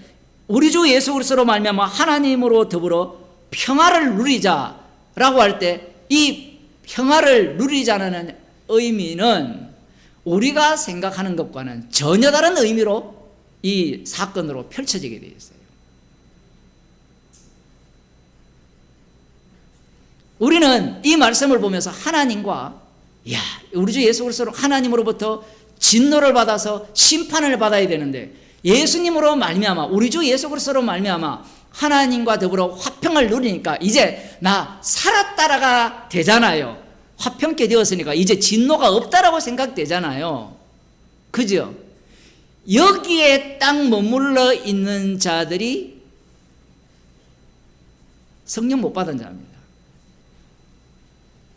우리 주 예수 그리스도로 말미암아 하나님으로 더불어 평화를 누리자라고 할 때 이 평화를 누리자는 의미는 우리가 생각하는 것과는 전혀 다른 의미로 이 사건으로 펼쳐지게 되어 있어요. 우리는 이 말씀을 보면서 하나님과 우리 주 예수 그리스도로 하나님으로부터 진노를 받아서 심판을 받아야 되는데 예수님으로 말미암아 우리 주 예수 그리스도로 말미암아 하나님과 더불어 화평을 누리니까 이제 나 살았다라가 되잖아요. 화평케 되었으니까 이제 진노가 없다라고 생각되잖아요. 그죠? 여기에 딱 머물러 있는 자들이 성령 못 받은 자입니다.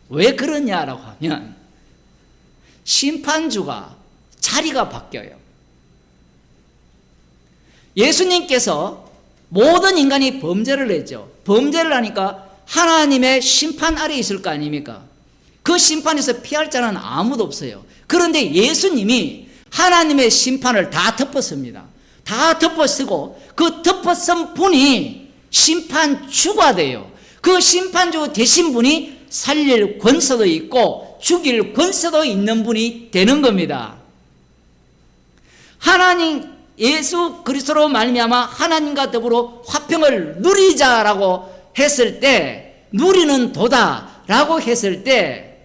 왜 그러냐라고 하면 심판주가 자리가 바뀌어요. 예수님께서 모든 인간이 범죄를 했죠. 범죄를 하니까 하나님의 심판 아래에 있을 거 아닙니까? 그 심판에서 피할 자는 아무도 없어요. 그런데 예수님이 하나님의 심판을 다 덮었습니다. 다 덮어쓰고 그 덮어쓴 분이 심판주가 돼요. 그 심판주 되신 분이 살릴 권세도 있고 죽일 권세도 있는 분이 되는 겁니다. 하나님 예수 그리스도로 말미암아 하나님과 더불어 화평을 누리자라고 했을 때, 누리는 도다라고 했을 때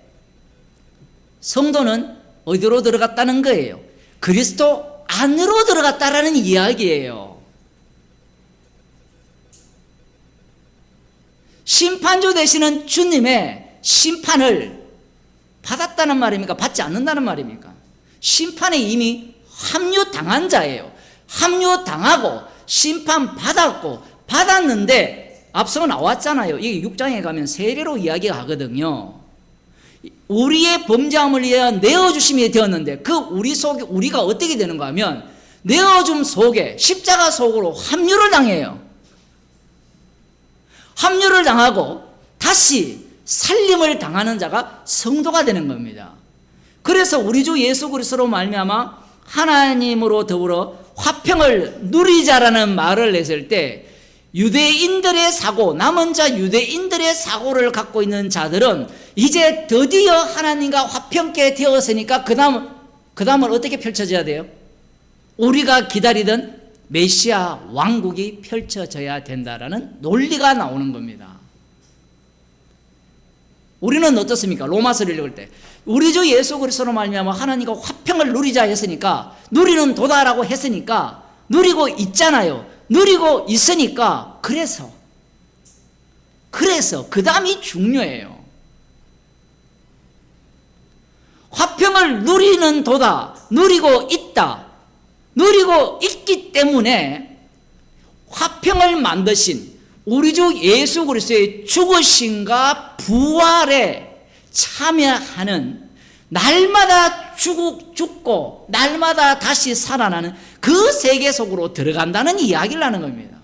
성도는 어디로 들어갔다는 거예요? 그리스도 안으로 들어갔다라는 이야기예요. 심판주 되시는 주님의 심판을 받았다는 말입니까? 받지 않는다는 말입니까? 심판에 이미 합류당한 자예요. 합류당하고 심판받았고 받았는데 앞서 나왔잖아요. 이게 6장에 가면 세례로 이야기하거든요. 우리의 범죄함을 위하여 내어주심이 되었는데 그 우리 속에 우리가 어떻게 되는가 하면 내어줌 속에 십자가 속으로 합류를 당해요. 합류를 당하고 다시 살림을 당하는 자가 성도가 되는 겁니다. 그래서 우리 주 예수 그리스도로 말미암아 하나님으로 더불어 화평을 누리자라는 말을 했을 때 유대인들의 사고, 남은 자 유대인들의 사고를 갖고 있는 자들은 이제 드디어 하나님과 화평케 되었으니까 그 다음은 어떻게 펼쳐져야 돼요? 우리가 기다리던 메시아 왕국이 펼쳐져야 된다라는 논리가 나오는 겁니다. 우리는 어떻습니까? 로마서를 읽을 때 우리 주 예수 그리스도로 말미암아 하나님과 화평을 누리자 했으니까, 누리는 도다라고 했으니까 누리고 있잖아요. 누리고 있으니까 그래서 그 다음이 중요해요. 화평을 누리는 도다, 누리고 있다, 누리고 있기 때문에 화평을 만드신 우리 주 예수 그리스도의 죽으심과 부활에 참여하는, 날마다 죽고 날마다 다시 살아나는 그 세계 속으로 들어간다는 이야기를 하는 겁니다.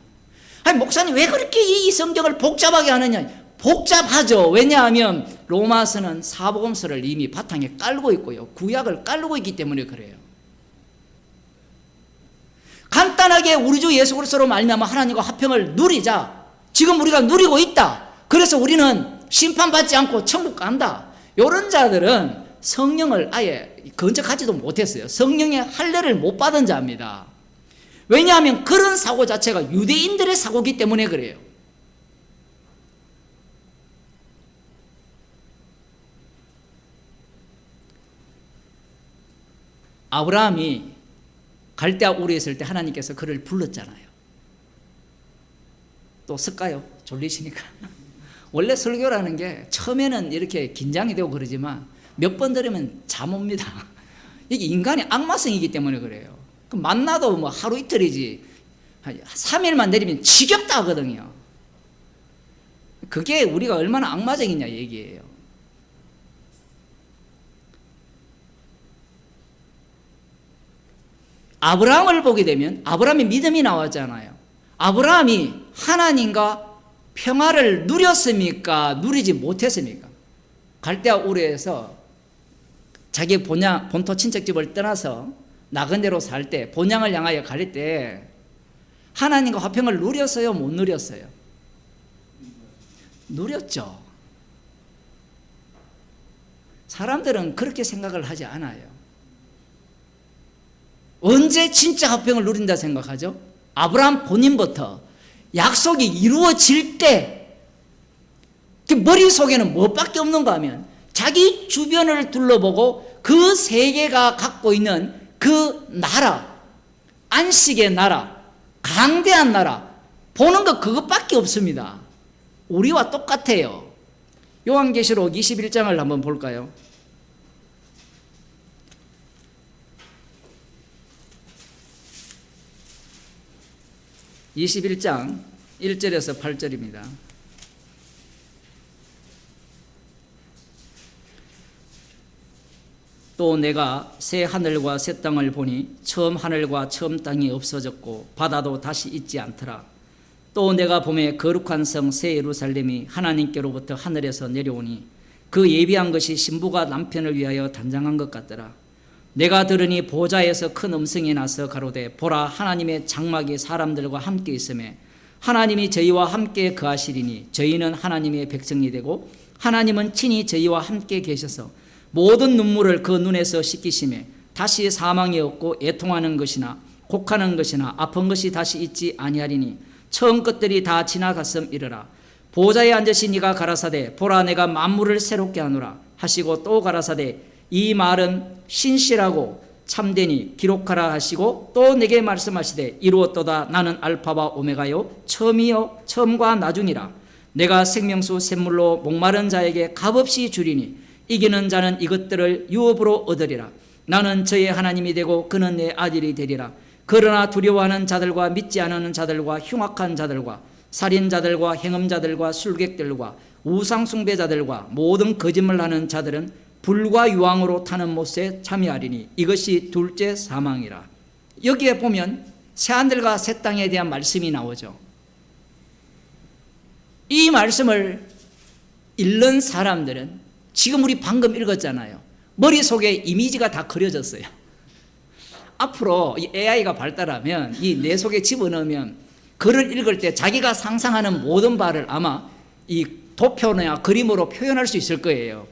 아니, 목사님 왜 그렇게 이 성경을 복잡하게 하느냐? 복잡하죠. 왜냐하면 로마서는 사복음서를 이미 바탕에 깔고 있고요, 구약을 깔고 있기 때문에 그래요. 간단하게 우리 주 예수 그리스도로 말미암아 하나님과 화평을 누리자. 지금 우리가 누리고 있다. 그래서 우리는 심판받지 않고 천국 간다. 이런 자들은 성령을 아예 건적하지도 못했어요. 성령의 할례를 못 받은 자입니다. 왜냐하면 그런 사고 자체가 유대인들의 사고이기 때문에 그래요. 아브라함이 갈대아 우르에 있을 때 하나님께서 그를 불렀잖아요. 또 쓸까요? 졸리시니까. 원래 설교라는 게 처음에는 이렇게 긴장이 되고 그러지만 몇 번 들으면 잠 옵니다. 이게 인간의 악마성이기 때문에 그래요. 만나도 뭐 하루 이틀이지 3일만 내리면 지겹다 하거든요. 그게 우리가 얼마나 악마적이냐 얘기예요. 아브라함을 보게 되면 아브라함의 믿음이 나왔잖아요. 아브라함이 하나님과 평화를 누렸습니까? 누리지 못했습니까? 갈대아 우르에서 자기 본토 친척집을 떠나서 나그네로 살 때, 본향을 향하여 갈 때 하나님과 화평을 누렸어요? 못 누렸어요? 누렸죠. 사람들은 그렇게 생각을 하지 않아요. 언제 진짜 화평을 누린다 생각하죠? 아브라함 본인부터 약속이 이루어질 때 머릿속에는 뭐밖에 없는가 하면 자기 주변을 둘러보고 그 세계가 갖고 있는 그 나라, 안식의 나라, 강대한 나라 보는 거 그것밖에 없습니다. 우리와 똑같아요. 요한계시록 21장을 한번 볼까요? (21장) 1절에서 8절입니다. 또 내가 새 하늘과 새 땅을 보니 처음 하늘과 처음 땅이 없어졌고 바다도 다시 있지 않더라. 또 내가 보매 거룩한 성 새 예루살렘이 하나님께로부터 하늘에서 내려오니 그 예비한 것이 신부가 남편을 위하여 단장한 것 같더라. 내가 들으니 보좌에서 큰 음성이 나서 가로되 보라 하나님의 장막이 사람들과 함께 있음에 하나님이 저희와 함께 거하시리니 저희는 하나님의 백성이 되고 하나님은 친히 저희와 함께 계셔서 모든 눈물을 그 눈에서 씻기심에 다시 사망이 없고 애통하는 것이나 곡하는 것이나 아픈 것이 다시 있지 아니하리니 처음 것들이 다 지나갔음 이르라. 보좌에 앉으신 이가 가라사대 보라 내가 만물을 새롭게 하노라 하시고 또 가라사대 이 말은 신실하고 참되니 기록하라 하시고 또 내게 말씀하시되 이루었도다. 나는 알파와 오메가요 처음이요 처음과 나중이라. 내가 생명수 샘물로 목마른 자에게 값없이 주리니 이기는 자는 이것들을 유업으로 얻으리라. 나는 저의 하나님이 되고 그는 내 아들이 되리라. 그러나 두려워하는 자들과 믿지 않는 자들과 흉악한 자들과 살인자들과 행음자들과 술객들과 우상숭배자들과 모든 거짓말하는 자들은 불과 유황으로 타는 못에 참여하리니 이것이 둘째 사망이라. 여기에 보면 새하늘과 새 땅에 대한 말씀이 나오죠. 이 말씀을 읽는 사람들은 지금 우리 방금 읽었잖아요. 머릿속에 이미지가 다 그려졌어요. 앞으로 이 AI가 발달하면 이 내 속에 집어넣으면 글을 읽을 때 자기가 상상하는 모든 바를 아마 이 도표나 그림으로 표현할 수 있을 거예요.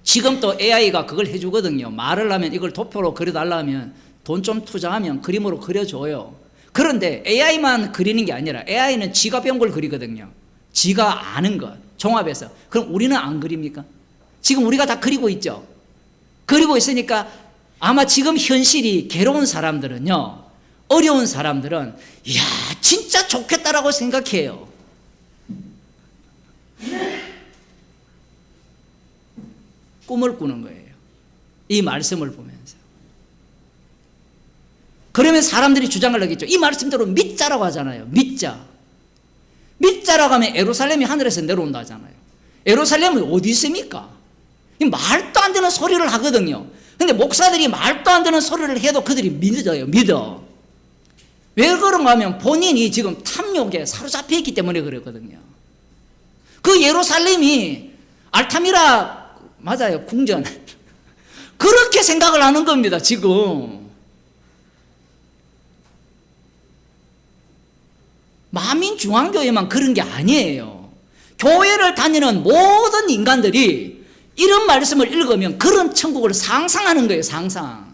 지금 또 AI가 그걸 해주거든요. 말을 하면 이걸 도표로 그려달라면 돈 좀 투자하면 그림으로 그려줘요. 그런데 AI만 그리는 게 아니라 AI는 지가 배운 걸 그리거든요. 지가 아는 것 종합해서. 그럼 우리는 안 그립니까? 지금 우리가 다 그리고 있죠. 그리고 있으니까 아마 지금 현실이 괴로운 사람들은요, 어려운 사람들은 이야 진짜 좋겠다라고 생각해요. 꿈을 꾸는 거예요. 이 말씀을 보면서. 그러면 사람들이 주장을 하겠죠. 이 말씀대로 믿자라고 하잖아요. 믿자. 믿자라고 하면 예루살렘이 하늘에서 내려온다 하잖아요. 예루살렘은 어디 있습니까? 말도 안 되는 소리를 하거든요. 근데 목사들이 말도 안 되는 소리를 해도 그들이 믿어요. 믿어. 왜 그런가 하면 본인이 지금 탐욕에 사로잡혀 있기 때문에 그랬거든요. 그 예루살렘이 알타미라 맞아요. 궁전. 그렇게 생각을 하는 겁니다. 지금. 만민중앙교회만 그런 게 아니에요. 교회를 다니는 모든 인간들이 이런 말씀을 읽으면 그런 천국을 상상하는 거예요. 상상.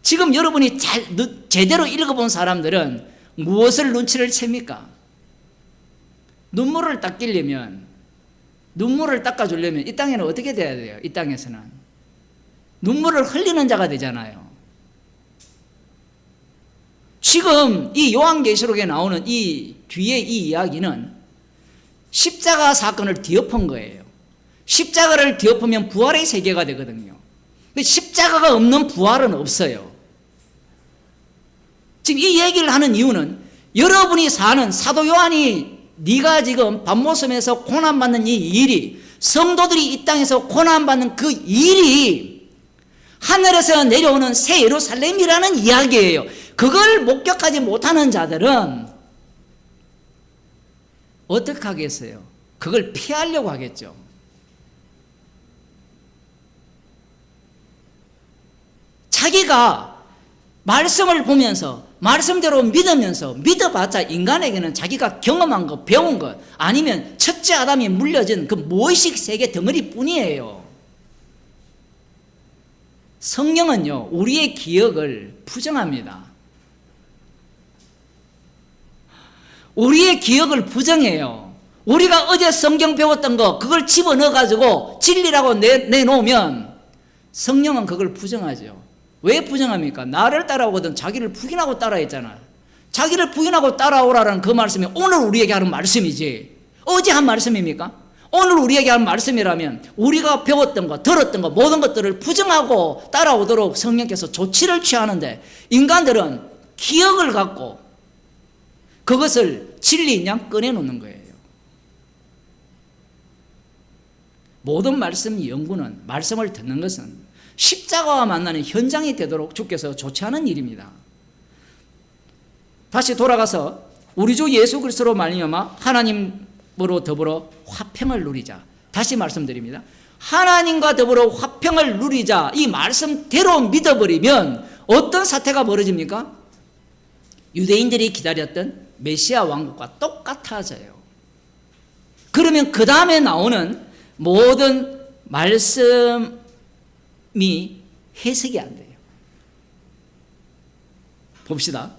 지금 여러분이 제대로 읽어본 사람들은 무엇을 눈치를 챕니까? 눈물을 닦으려면, 눈물을 닦아주려면 이 땅에는 어떻게 돼야 돼요? 이 땅에서는 눈물을 흘리는 자가 되잖아요. 지금 이 요한계시록에 나오는 이 뒤에 이 이야기는 십자가 사건을 뒤엎은 거예요. 십자가를 뒤엎으면 부활의 세계가 되거든요. 근데 십자가가 없는 부활은 없어요. 지금 이 얘기를 하는 이유는 여러분이 사는 사도 요한이 네가 지금 밤모섬에서 고난받는 이 일이, 성도들이 이 땅에서 고난받는 그 일이 하늘에서 내려오는 새 예루살렘이라는 이야기예요. 그걸 목격하지 못하는 자들은 어떻게 하겠어요? 그걸 피하려고 하겠죠. 자기가 말씀을 보면서 말씀대로 믿으면서 믿어봤자 인간에게는 자기가 경험한 것, 배운 것 아니면 첫째 아담이 물려진 그 무의식 세계 덩어리뿐이에요. 성령은요 우리의 기억을 부정합니다. 우리의 기억을 부정해요. 우리가 어제 성경 배웠던 거 그걸 집어넣어가지고 진리라고 내놓으면 성령은 그걸 부정하죠. 왜 부정합니까? 나를 따라오거든 자기를 부인하고 따라했잖아요. 자기를 부인하고 따라오라는 그 말씀이 오늘 우리에게 하는 말씀이지 어제 한 말씀입니까? 오늘 우리에게 한 말씀이라면 우리가 배웠던 것, 들었던 것, 모든 것들을 부정하고 따라오도록 성령께서 조치를 취하는데, 인간들은 기억을 갖고 그것을 진리인 양 꺼내놓는 거예요. 모든 말씀 연구는, 말씀을 듣는 것은 십자가와 만나는 현장이 되도록 주께서 조치하는 일입니다. 다시 돌아가서 우리 주 예수 그리스도로 말미암아 하나님으로 더불어 화평을 누리자. 다시 말씀드립니다. 하나님과 더불어 화평을 누리자, 이 말씀대로 믿어버리면 어떤 사태가 벌어집니까? 유대인들이 기다렸던 메시아 왕국과 똑같아져요. 그러면 그 다음에 나오는 모든 말씀이 해석이 안 돼요. 봅시다.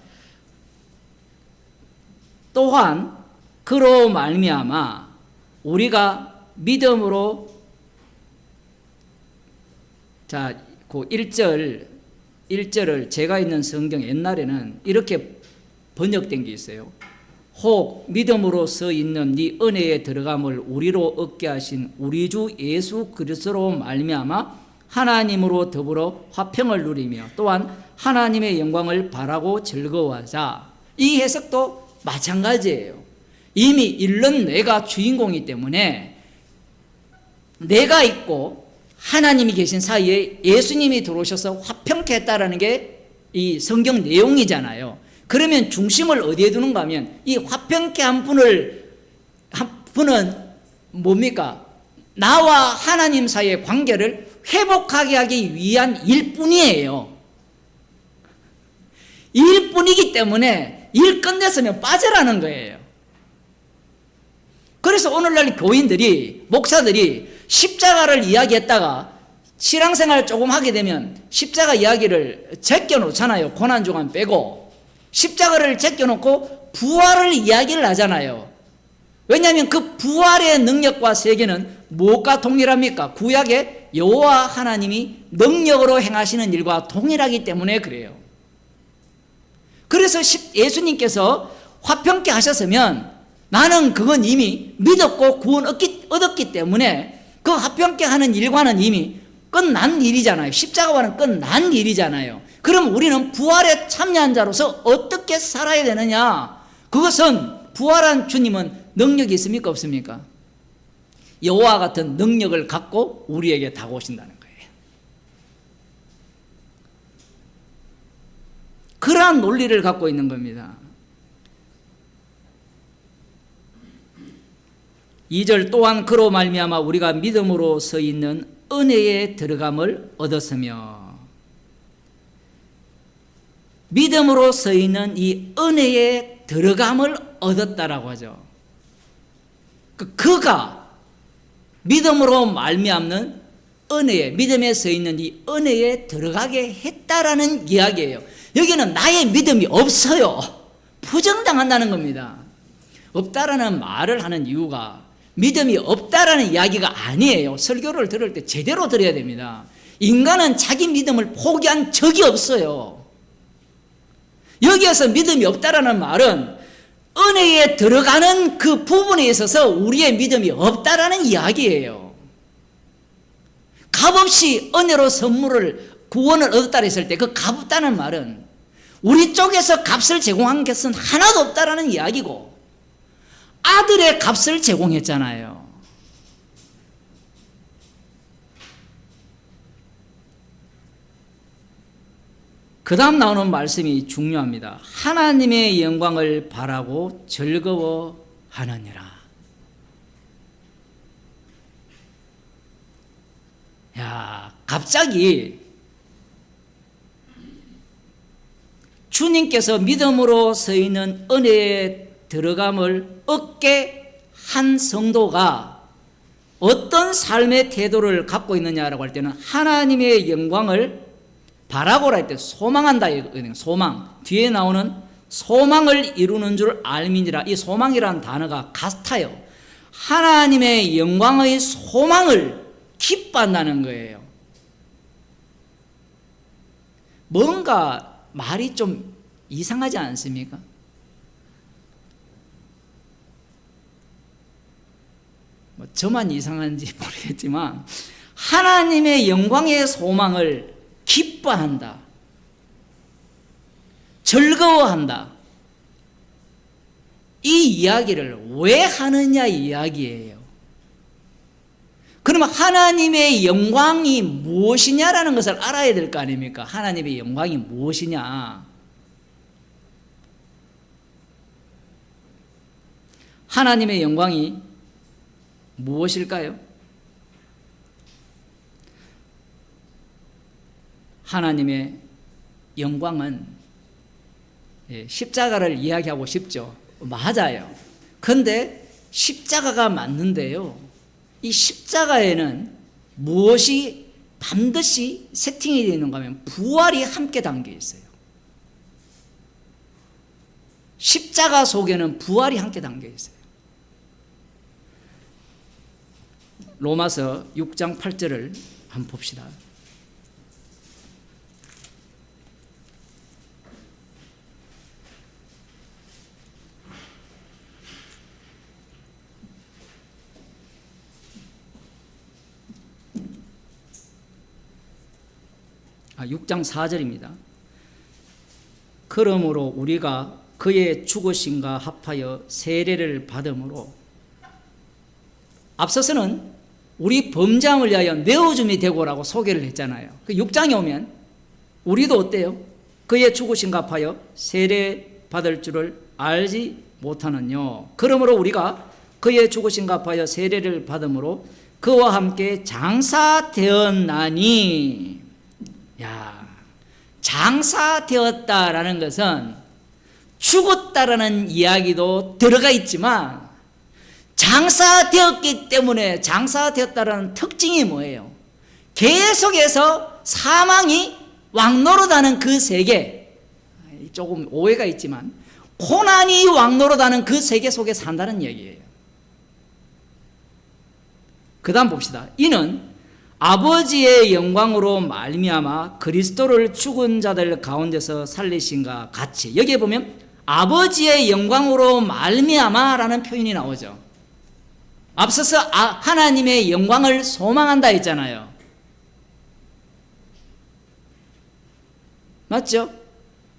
또한 그로 말미암아 우리가 믿음으로, 자, 그 1절을 제가 있는 성경 옛날에는 이렇게 번역된 게 있어요. 혹 믿음으로써 있는 네 은혜에 들어감을 우리로 얻게 하신 우리 주 예수 그리스도로 말미암아 하나님으로 더불어 화평을 누리며 또한 하나님의 영광을 바라고 즐거워하자. 이 해석도 마찬가지예요. 이미 잃는 내가 주인공이기 때문에 내가 있고 하나님이 계신 사이에 예수님이 들어오셔서 화평케 했다라는 게 이 성경 내용이잖아요. 그러면 중심을 어디에 두는가 하면 이 화평케 한 분은 뭡니까? 나와 하나님 사이의 관계를 회복하게 하기 위한 일뿐이에요. 일뿐이기 때문에 일 끝냈으면 빠져라는 거예요. 그래서 오늘날 교인들이, 목사들이 십자가를 이야기했다가 신앙생활 조금 하게 되면 십자가 이야기를 제껴놓잖아요. 고난주간 빼고 십자가를 제껴놓고 부활을 이야기를 하잖아요. 왜냐하면 그 부활의 능력과 세계는 무엇과 동일합니까? 구약의 여호와 하나님이 능력으로 행하시는 일과 동일하기 때문에 그래요. 그래서 예수님께서 화평케 하셨으면 나는 그건 이미 믿었고 구원 얻었기 때문에 그 화평케 하는 일과는 이미 끝난 일이잖아요. 십자가와는 끝난 일이잖아요. 그럼 우리는 부활에 참여한 자로서 어떻게 살아야 되느냐? 그것은 부활한 주님은 능력이 있습니까? 없습니까? 여호와 같은 능력을 갖고 우리에게 다가오신다는 거예요. 그러한 논리를 갖고 있는 겁니다. 2절 또한 그로 말미암아 우리가 믿음으로 서 있는 은혜에 들어감을 얻었으며, 믿음으로 서 있는 이 은혜에 들어감을 얻었다라고 하죠. 그가 믿음으로 말미암는 은혜에, 믿음에 서 있는 이 은혜에 들어가게 했다라는 이야기예요. 여기는 나의 믿음이 없어요. 부정당한다는 겁니다. 없다라는 말을 하는 이유가 믿음이 없다라는 이야기가 아니에요. 설교를 들을 때 제대로 들어야 됩니다. 인간은 자기 믿음을 포기한 적이 없어요. 여기에서 믿음이 없다라는 말은 은혜에 들어가는 그 부분에 있어서 우리의 믿음이 없다라는 이야기예요. 값없이 은혜로 구원을 얻었다 했을 때 그 값없다는 말은 우리 쪽에서 값을 제공한 것은 하나도 없다라는 이야기고, 아들의 값을 제공했잖아요. 그 다음 나오는 말씀이 중요합니다. 하나님의 영광을 바라고 즐거워하느니라. 야, 갑자기 주님께서 믿음으로 서 있는 은혜에 들어감을 얻게 한 성도가 어떤 삶의 태도를 갖고 있느냐라고 할 때는 하나님의 영광을 바라고라 할 때 소망한다. 소망. 뒤에 나오는 소망을 이루는 줄 알미니라. 이 소망이라는 단어가 같아요. 하나님의 영광의 소망을 기뻐한다는 거예요. 뭔가 말이 좀 이상하지 않습니까? 뭐 저만 이상한지 모르겠지만 하나님의 영광의 소망을 기뻐한다, 즐거워한다, 이 이야기를 왜 하느냐 이야기예요. 그러면 하나님의 영광이 무엇이냐라는 것을 알아야 될 거 아닙니까? 하나님의 영광이 무엇이냐? 하나님의 영광이 무엇일까요? 하나님의 영광은 십자가를 이야기하고 싶죠. 맞아요. 그런데 십자가가 맞는데요, 이 십자가에는 무엇이 반드시 세팅이 되어 있는가 하면 부활이 함께 담겨 있어요. 십자가 속에는 부활이 함께 담겨 있어요. 로마서 6장 8절을 한번 봅시다. 아, 6장 4절입니다. 그러므로 우리가 그의 죽으심과 합하여 세례를 받음으로, 앞서서는 우리 범죄함을 위하여 내어줌이 되고라고 소개를 했잖아요. 그 6장에 오면 우리도 어때요? 그의 죽으심과 합하여 세례 받을 줄을 알지 못하느뇨. 그러므로 우리가 그의 죽으심과 합하여 세례를 받음으로 그와 함께 장사되었나니. 야, 장사되었다라는 것은 죽었다라는 이야기도 들어가 있지만 장사되었기 때문에 장사되었다라는 특징이 뭐예요? 계속해서 사망이 왕노릇하는 그 세계, 조금 오해가 있지만 고난이 왕노릇하는 그 세계 속에 산다는 얘기예요. 그 다음 봅시다. 이는 아버지의 영광으로 말미암아 그리스도를 죽은 자들 가운데서 살리신과 같이, 여기에 보면 아버지의 영광으로 말미암아라는 표현이 나오죠. 앞서서 하나님의 영광을 소망한다 했잖아요. 맞죠?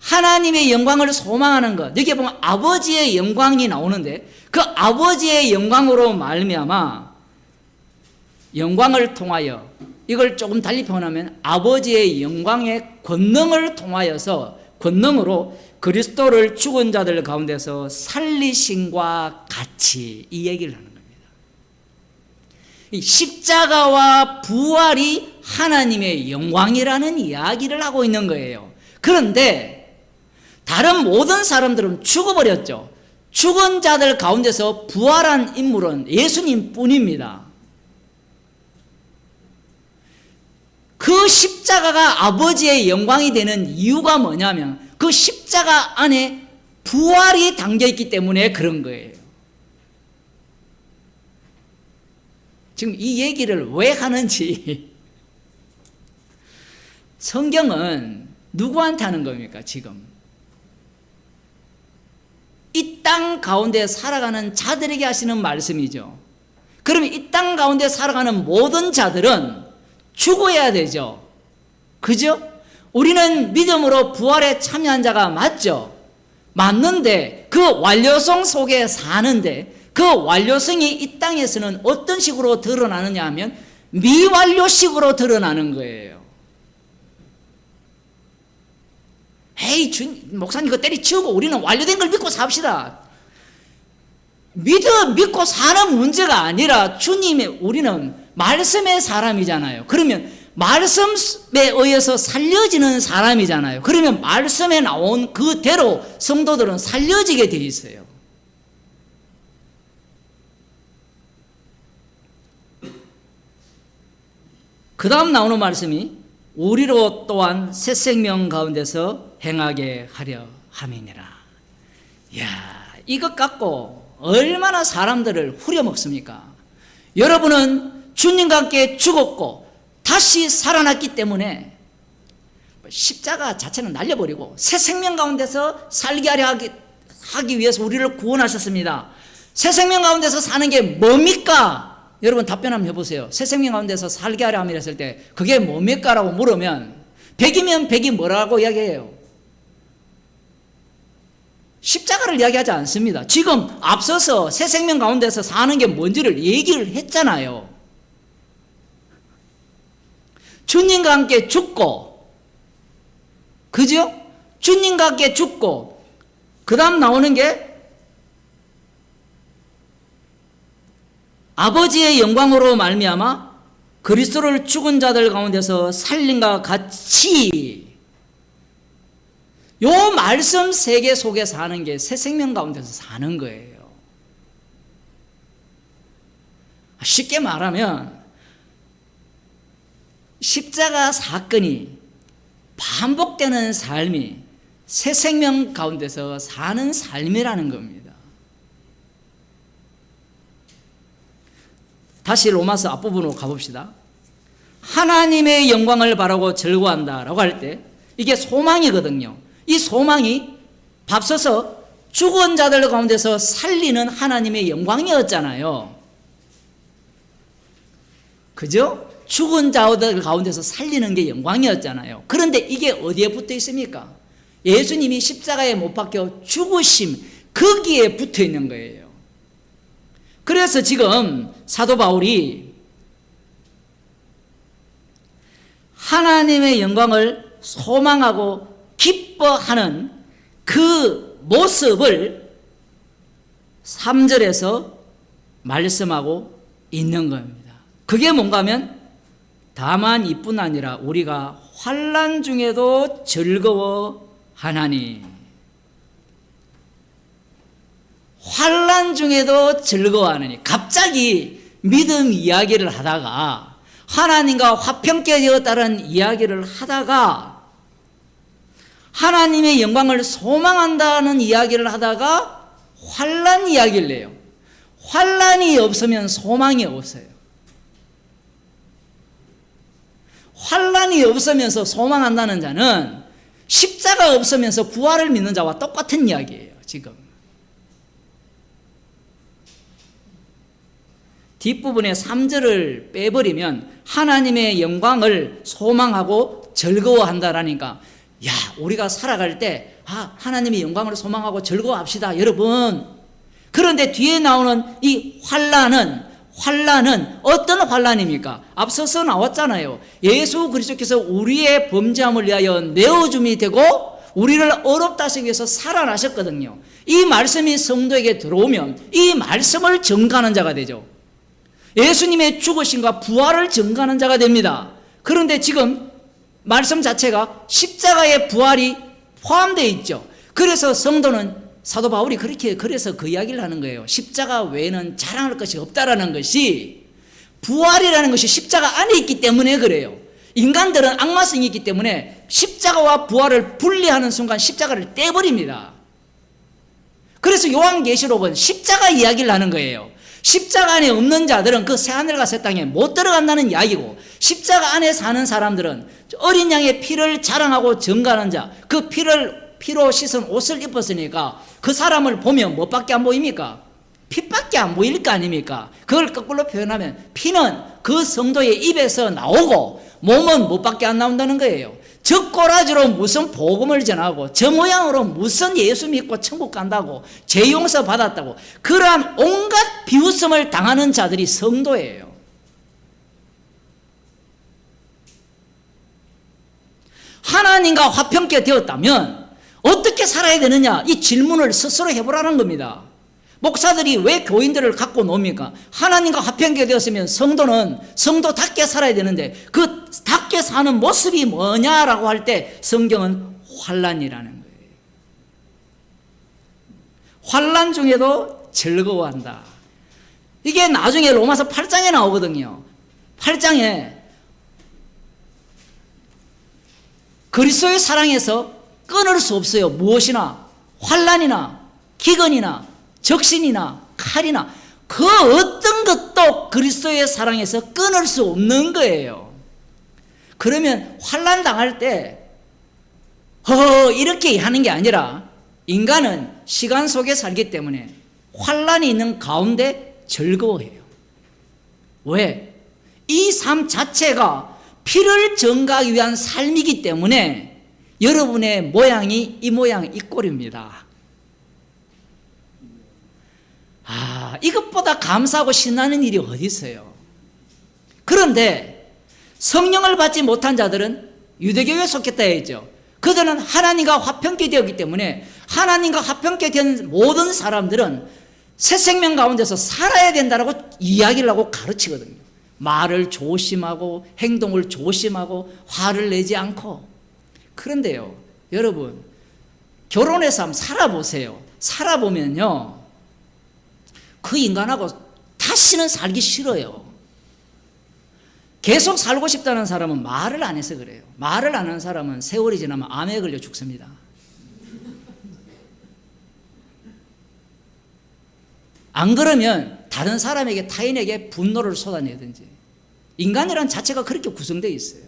하나님의 영광을 소망하는 것, 여기에 보면 아버지의 영광이 나오는데 그 아버지의 영광으로 말미암아, 영광을 통하여, 이걸 조금 달리 표현하면 아버지의 영광의 권능을 통하여서, 권능으로 그리스도를 죽은 자들 가운데서 살리신과 같이, 이 얘기를 하는 겁니다. 이 십자가와 부활이 하나님의 영광이라는 이야기를 하고 있는 거예요. 그런데 다른 모든 사람들은 죽어버렸죠. 죽은 자들 가운데서 부활한 인물은 예수님 뿐입니다. 그 십자가가 아버지의 영광이 되는 이유가 뭐냐면 그 십자가 안에 부활이 담겨있기 때문에 그런 거예요. 지금 이 얘기를 왜 하는지, 성경은 누구한테 하는 겁니까? 지금 이 땅 가운데 살아가는 자들에게 하시는 말씀이죠. 그러면 이 땅 가운데 살아가는 모든 자들은 죽어야 되죠. 그죠? 우리는 믿음으로 부활에 참여한 자가 맞죠? 맞는데 그 완료성 속에 사는데 그 완료성이 이 땅에서는 어떤 식으로 드러나느냐 하면 미완료식으로 드러나는 거예요. 에이, 목사님 그거 때리치우고 우리는 완료된 걸 믿고 삽시다. 믿고 사는 문제가 아니라 주님의, 우리는 말씀의 사람이잖아요. 그러면 말씀에 의해서 살려지는 사람이잖아요. 그러면 말씀에 나온 그대로 성도들은 살려지게 돼 있어요. 그 다음 나오는 말씀이 우리로 또한 새 생명 가운데서 행하게 하려 함이니라. 이야, 이것 갖고 얼마나 사람들을 후려먹습니까? 여러분은 주님과 함께 죽었고 다시 살아났기 때문에 십자가 자체는 날려버리고 새 생명 가운데서 살게 하려 하기 위해서 우리를 구원하셨습니다. 새 생명 가운데서 사는 게 뭡니까? 여러분 답변 한번 해보세요. 새 생명 가운데서 살게 하려 함이라 했을 때 그게 뭡니까? 라고 물으면 100이면 100이 뭐라고 이야기해요? 십자가를 이야기하지 않습니다. 지금 앞서서 새 생명 가운데서 사는 게 뭔지를 얘기를 했잖아요. 주님과 함께 죽고, 그죠? 주님과 함께 죽고, 그 다음 나오는 게 아버지의 영광으로 말미암아 그리스도를 죽은 자들 가운데서 살림과 같이, 요 말씀 세계 속에 사는 게 새 생명 가운데서 사는 거예요. 쉽게 말하면 십자가 사건이 반복되는 삶이 새 생명 가운데서 사는 삶이라는 겁니다. 다시 로마서 앞부분으로 가봅시다. 하나님의 영광을 바라고 즐거워한다라고 할 때 이게 소망이거든요. 이 소망이 앞서서 죽은 자들 가운데서 살리는 하나님의 영광이었잖아요. 그죠? 죽은 자들 가운데서 살리는 게 영광이었잖아요. 그런데 이게 어디에 붙어 있습니까? 예수님이 십자가에 못 박혀 죽으심, 거기에 붙어 있는 거예요. 그래서 지금 사도 바울이 하나님의 영광을 소망하고 기뻐하는 그 모습을 3절에서 말씀하고 있는 겁니다. 그게 뭔가 하면 다만 이뿐 아니라 우리가 환난 중에도 즐거워하나니, 환난 중에도 즐거워하느니. 갑자기 믿음 이야기를 하다가 하나님과 화평케 되었다는 이야기를 하다가 하나님의 영광을 소망한다는 이야기를 하다가 환난 이야기를 해요. 환난이 없으면 소망이 없어요. 환난이 없으면서 소망한다는 자는 십자가 없으면서 부활을 믿는 자와 똑같은 이야기예요. 지금 뒷부분에 3절을 빼버리면 하나님의 영광을 소망하고 즐거워한다라니까, 야, 우리가 살아갈 때 하나님의 영광을 소망하고 즐거워합시다, 여러분. 그런데 뒤에 나오는 이 환난은 어떤 환난입니까? 앞서서 나왔잖아요. 예수 그리스도께서 우리의 범죄함을 위하여 내어줌이 되고 우리를 어렵다 하시기 위해서 살아나셨거든요. 이 말씀이 성도에게 들어오면 이 말씀을 증거하는 자가 되죠. 예수님의 죽으심과 부활을 증거하는 자가 됩니다. 그런데 지금 말씀 자체가 십자가의 부활이 포함되어 있죠. 그래서 성도는 사도 바울이 그래서 그 이야기를 하는 거예요. 십자가 외에는 자랑할 것이 없다라는 것이, 부활이라는 것이 십자가 안에 있기 때문에 그래요. 인간들은 악마성이 있기 때문에 십자가와 부활을 분리하는 순간 십자가를 떼버립니다. 그래서 요한계시록은 십자가 이야기를 하는 거예요. 십자가 안에 없는 자들은 그 새하늘과 새 땅에 못 들어간다는 이야기고, 십자가 안에 사는 사람들은 어린 양의 피를 자랑하고 증거하는 자, 그 피로 씻은 옷을 입었으니까 그 사람을 보면 뭐밖에 안 보입니까? 피밖에 안 보일 거 아닙니까? 그걸 거꾸로 표현하면 피는 그 성도의 입에서 나오고 몸은 뭐밖에 안 나온다는 거예요. 저 꼬라지로 무슨 복음을 전하고 저 모양으로 무슨 예수 믿고 천국 간다고 죄 용서 받았다고, 그러한 온갖 비웃음을 당하는 자들이 성도예요. 하나님과 화평케 되었다면 어떻게 살아야 되느냐, 이 질문을 스스로 해보라는 겁니다. 목사들이 왜 교인들을 갖고 놉니까? 하나님과 화평케 되었으면 성도는 성도답게 살아야 되는데 그 답게 사는 모습이 뭐냐라고 할 때 성경은 환난이라는 거예요. 환난 중에도 즐거워한다. 이게 나중에 로마서 8장에 나오거든요. 8장에 그리스도의 사랑에서 끊을 수 없어요. 무엇이나, 환난이나 기근이나 적신이나 칼이나 그 어떤 것도 그리스도의 사랑에서 끊을 수 없는 거예요. 그러면 환난 당할 때 이렇게 하는 게 아니라, 인간은 시간 속에 살기 때문에 환난이 있는 가운데 즐거워해요. 왜? 이 삶 자체가 피를 증가하기 위한 삶이기 때문에 여러분의 모양이 이 모양 이 꼴입니다. 이것보다 감사하고 신나는 일이 어디 있어요? 그런데 성령을 받지 못한 자들은 유대교회에 속했다 했죠. 그들은 하나님과 화평케 되었기 때문에 하나님과 화평케 된 모든 사람들은 새 생명 가운데서 살아야 된다라고 이야기를 하고 가르치거든요. 말을 조심하고 행동을 조심하고 화를 내지 않고. 그런데요, 여러분, 결혼해서 한번 살아보세요. 살아보면요, 그 인간하고 다시는 살기 싫어요. 계속 살고 싶다는 사람은 말을 안 해서 그래요. 말을 안 하는 사람은 세월이 지나면 암에 걸려 죽습니다. 안 그러면 다른 사람에게, 타인에게 분노를 쏟아내든지. 인간이란 자체가 그렇게 구성되어 있어요.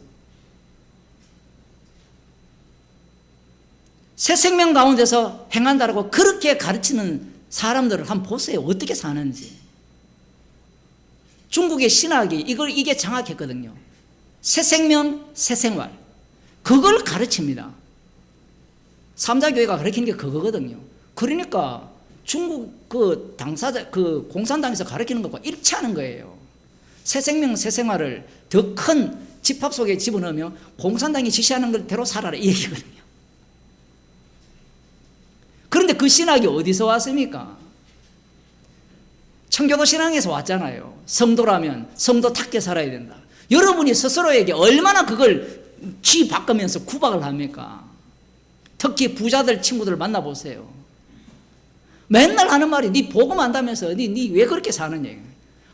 새 생명 가운데서 행한다라고 그렇게 가르치는 사람들을 한번 보세요. 어떻게 사는지. 중국의 신학이 이게 정확했거든요. 새 생명, 새 생활. 그걸 가르칩니다. 삼자교회가 가르치는 게 그거거든요. 그러니까 중국 그 당사자, 그 공산당에서 가르치는 것과 일치하는 거예요. 새 생명, 새 생활을 더 큰 집합 속에 집어넣으면 공산당이 지시하는 대로 살아라, 이 얘기거든요. 그런데 그 신학이 어디서 왔습니까? 청교도 신앙에서 왔잖아요. 성도라면 성도답게 살아야 된다. 여러분이 스스로에게 얼마나 그걸 쥐바꾸면서 구박을 합니까? 특히 부자들 친구들 만나보세요. 맨날 하는 말이 네 복음 안다면서 네 왜 그렇게 사느냐.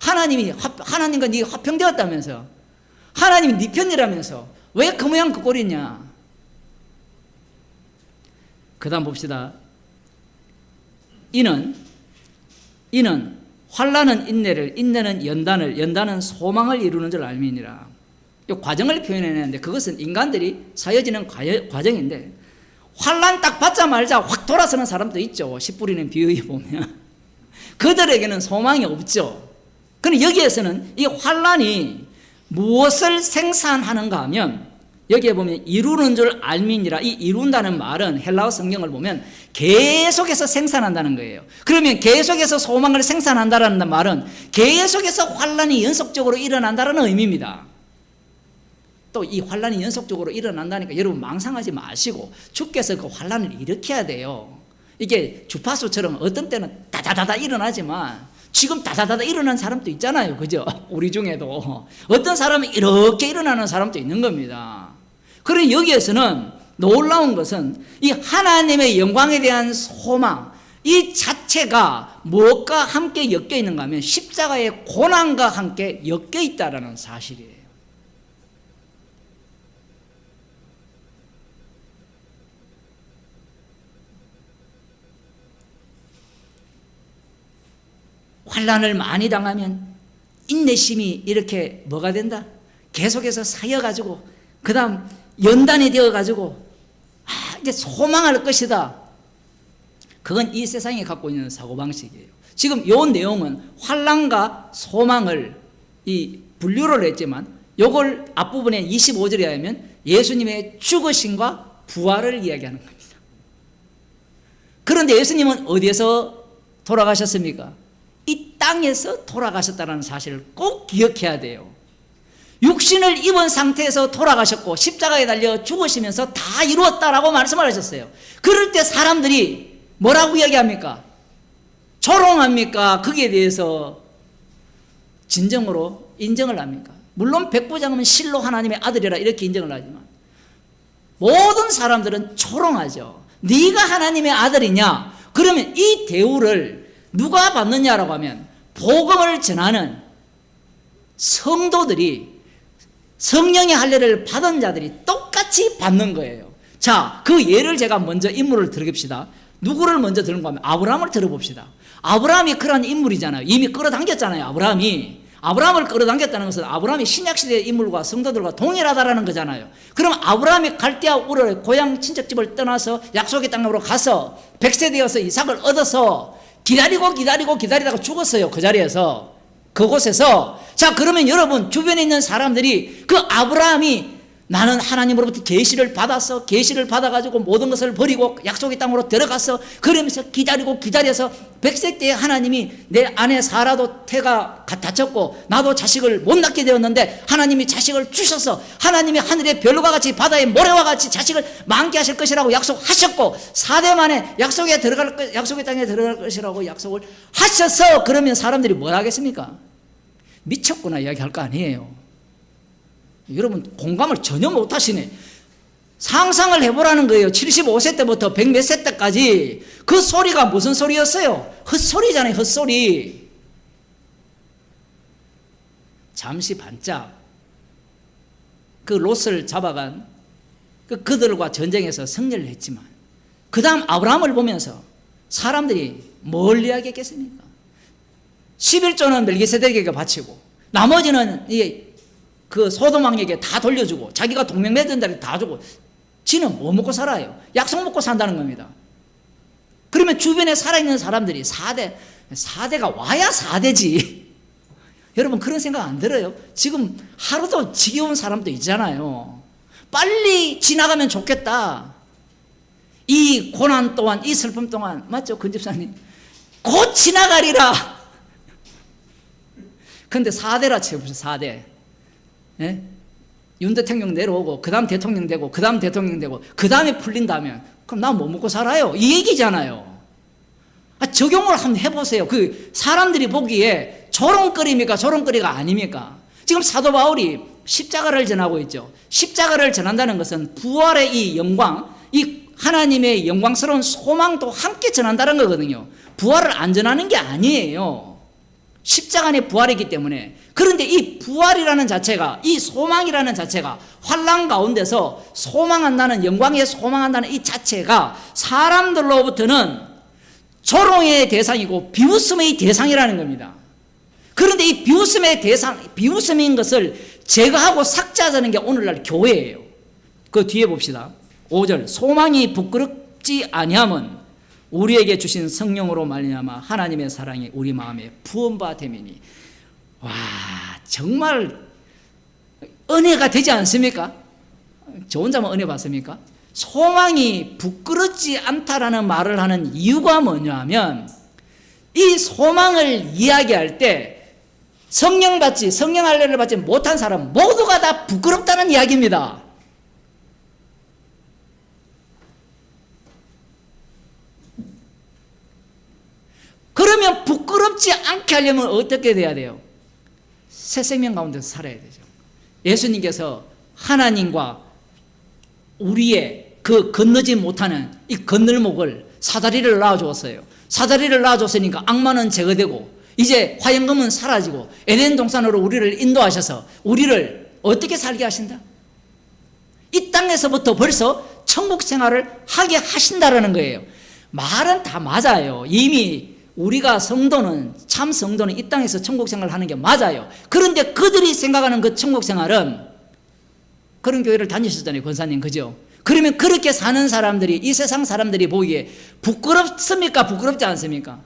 하나님과 네 화평되었다면서, 하나님이 네 편이라면서 왜 그 모양 그 꼴이냐. 그 다음 봅시다. 이는 환난은 인내를, 인내는 연단을, 연단은 소망을 이루는 줄 알미니라. 이 과정을 표현해내는데 그것은 인간들이 사여지는 과정인데, 환난 딱 받자마자 확 돌아서는 사람도 있죠. 씨 뿌리는 비유에 보면 그들에게는 소망이 없죠. 그런데 여기에서는 이 환난이 무엇을 생산하는가 하면, 여기에 보면 이루는 줄 알미니라. 이 이룬다는 말은 헬라어 성경을 보면 계속해서 생산한다는 거예요. 그러면 계속해서 소망을 생산한다는 말은 계속해서 환난이 연속적으로 일어난다는 의미입니다. 또 이 환난이 연속적으로 일어난다니까 여러분 망상하지 마시고 주께서 그 환난을 일으켜야 돼요. 이게 주파수처럼 어떤 때는 다다다다 일어나지만 지금 다다다다 일어난 사람도 있잖아요. 그죠? 우리 중에도 어떤 사람은 이렇게 일어나는 사람도 있는 겁니다. 그런데 여기에서는 놀라운 것은 이 하나님의 영광에 대한 소망, 이 자체가 무엇과 함께 엮여 있는가 하면 십자가의 고난과 함께 엮여 있다는 사실이에요. 환난을 많이 당하면 인내심이 이렇게 뭐가 된다? 계속해서 쌓여가지고 그 다음 연단이 되어가지고 이제 소망할 것이다. 그건 이 세상이 갖고 있는 사고방식이에요. 지금 이 내용은 환난과 소망을 이 분류를 했지만 요걸 앞부분에 25절에 하면 예수님의 죽으심과 부활을 이야기하는 겁니다. 그런데 예수님은 어디에서 돌아가셨습니까? 이 땅에서 돌아가셨다는 사실을 꼭 기억해야 돼요. 육신을 입은 상태에서 돌아가셨고 십자가에 달려 죽으시면서 다 이루었다라고 말씀을 하셨어요. 그럴 때 사람들이 뭐라고 이야기합니까? 조롱합니까? 거기에 대해서 진정으로 인정을 합니까? 물론 백부장은 실로 하나님의 아들이라 이렇게 인정을 하지만 모든 사람들은 조롱하죠. 네가 하나님의 아들이냐? 그러면 이 대우를 누가 받느냐라고 하면 복음을 전하는 성도들이, 성령의 할례를 받은 자들이 똑같이 받는 거예요. 자, 그 예를 제가 먼저 인물을 들어봅시다. 누구를 먼저 들은가 하면 아브라함을 들어봅시다. 아브라함이 그런 인물이잖아요. 이미 끌어당겼잖아요. 아브라함을 끌어당겼다는 것은 아브라함이 신약시대의 인물과 성도들과 동일하다라는 거잖아요. 그럼 아브라함이 갈대아 우르의 고향 친척집을 떠나서 약속의 땅으로 가서 100세 되어서 이삭을 얻어서 기다리다가 죽었어요. 그 자리에서. 그곳에서 자 그러면 여러분 주변에 있는 사람들이 그 아브라함이 나는 하나님으로부터 계시를 받았어. 계시를 받아가지고 모든 것을 버리고 약속의 땅으로 들어갔어. 그러면서 기다려서 100세 때에 하나님이 내 아내 사라도 태가 다쳤고 나도 자식을 못 낳게 되었는데 하나님이 자식을 주셔서 하나님이 하늘의 별과 같이 바다의 모래와 같이 자식을 많게 하실 것이라고 약속하셨고 4대 만에 약속의 땅에 들어갈 것이라고 약속을 하셔서 그러면 사람들이 뭘 하겠습니까? 미쳤구나 이야기할 거 아니에요. 여러분 공감을 전혀 못하시네. 상상을 해보라는 거예요. 75세 때부터 100 몇 세 때까지 그 소리가 무슨 소리였어요? 헛소리잖아요. 헛소리. 잠시 반짝 그 롯을 잡아간 그들과 전쟁에서 승리를 했지만 그 다음 아브라함을 보면서 사람들이 뭘 이야기했겠습니까? 11조는 멜기세덱에게 바치고 나머지는 그 소돔 왕에게 다 돌려주고 자기가 동맹 맺은 데를 다 주고 지는 뭐 먹고 살아요? 약속 먹고 산다는 겁니다. 그러면 주변에 살아있는 사람들이 4대가 와야 4대지. 여러분 그런 생각 안 들어요? 지금 하루도 지겨운 사람도 있잖아요. 빨리 지나가면 좋겠다. 이 고난 동안 이 슬픔 동안 맞죠? 권 집사님 곧 지나가리라. 근데 4대라 쳐보세요. 4대. 예? 윤 대통령 내려오고 그 다음 대통령 되고 그 다음 대통령 되고 그 다음에 풀린다면 그럼 나 뭐 먹고 살아요? 이 얘기잖아요. 적용을 한번 해보세요. 그 사람들이 보기에 조롱거리입니까? 조롱거리가 아닙니까? 지금 사도 바울이 십자가를 전하고 있죠. 십자가를 전한다는 것은 부활의 이 영광, 이 하나님의 영광스러운 소망도 함께 전한다는 거거든요. 부활을 안 전하는 게 아니에요. 십자가 안에 부활이기 때문에. 그런데 이 부활이라는 자체가, 이 소망이라는 자체가 환난 가운데서 소망한다는, 영광에 소망한다는 이 자체가 사람들로부터는 조롱의 대상이고 비웃음의 대상이라는 겁니다. 그런데 이 비웃음의 대상, 비웃음인 것을 제거하고 삭제하자는 게 오늘날 교회예요. 그 뒤에 봅시다. 5절. 소망이 부끄럽지 아니함은 우리에게 주신 성령으로 말미암아 하나님의 사랑이 우리 마음에 부은 바 됨이니. 와, 정말 은혜가 되지 않습니까? 저 혼자만 은혜 받습니까? 소망이 부끄럽지 않다라는 말을 하는 이유가 뭐냐면 이 소망을 이야기할 때 성령 할례를 받지 못한 사람 모두가 다 부끄럽다는 이야기입니다. 그러면 부끄럽지 않게 하려면 어떻게 돼야 돼요? 새 생명 가운데서 살아야 되죠. 예수님께서 하나님과 우리의 그 건너지 못하는 이 건널목을 사다리를 놔주었어요. 사다리를 놔줬으니까 악마는 제거되고 이제 화영금은 사라지고 에덴 동산으로 우리를 인도하셔서 우리를 어떻게 살게 하신다? 이 땅에서부터 벌써 천국 생활을 하게 하신다라는 거예요. 말은 다 맞아요. 이미 우리가 성도는, 참 성도는 이 땅에서 천국 생활을 하는 게 맞아요. 그런데 그들이 생각하는 그 천국 생활은, 그런 교회를 다니셨잖아요, 권사님, 그죠? 그러면 그렇게 사는 사람들이, 이 세상 사람들이 보기에 부끄럽습니까? 부끄럽지 않습니까?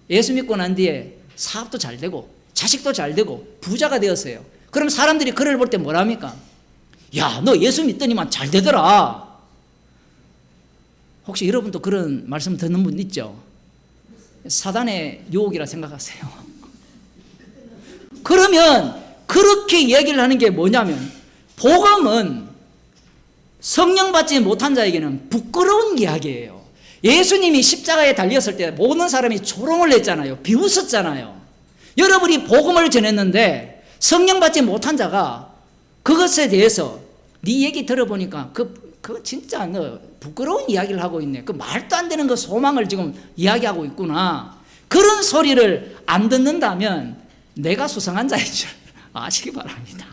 예수 믿고 난 뒤에 사업도 잘 되고 자식도 잘 되고 부자가 되었어요. 그럼 사람들이 그를 볼 때 뭐라 합니까? 야, 너 예수 믿더니만 잘 되더라. 혹시 여러분도 그런 말씀 듣는 분 있죠? 사단의 유혹이라 생각하세요. 그러면 그렇게 얘기를 하는 게 뭐냐면, 복음은 성령 받지 못한 자에게는 부끄러운 이야기예요. 예수님이 십자가에 달렸을 때 모든 사람이 조롱을 했잖아요. 비웃었잖아요. 여러분이 복음을 전했는데 성령 받지 못한 자가 그것에 대해서 네 얘기 들어보니까 그 진짜 너 부끄러운 이야기를 하고 있네. 그 말도 안 되는 그 소망을 지금 이야기하고 있구나. 그런 소리를 안 듣는다면 내가 수상한 자인 줄 아시기 바랍니다.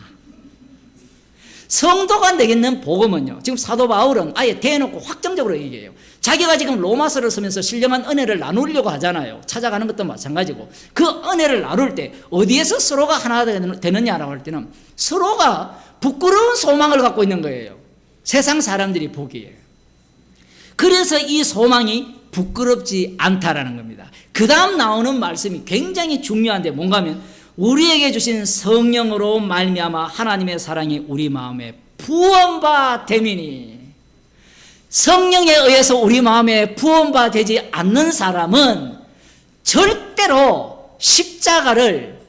성도가 되겠는 복음은요, 지금 사도 바울은 아예 대놓고 확정적으로 얘기해요. 자기가 지금 로마서를 쓰면서 신령한 은혜를 나누려고 하잖아요. 찾아가는 것도 마찬가지고, 그 은혜를 나눌 때 어디에서 서로가 하나 되느냐라고 할 때는 서로가 부끄러운 소망을 갖고 있는 거예요. 세상 사람들이 보기에. 그래서 이 소망이 부끄럽지 않다라는 겁니다. 그 다음 나오는 말씀이 굉장히 중요한데 뭔가 하면 우리에게 주신 성령으로 말미암아 하나님의 사랑이 우리 마음에 부음바 되미니, 성령에 의해서 우리 마음에 부음바 되지 않는 사람은 절대로 십자가를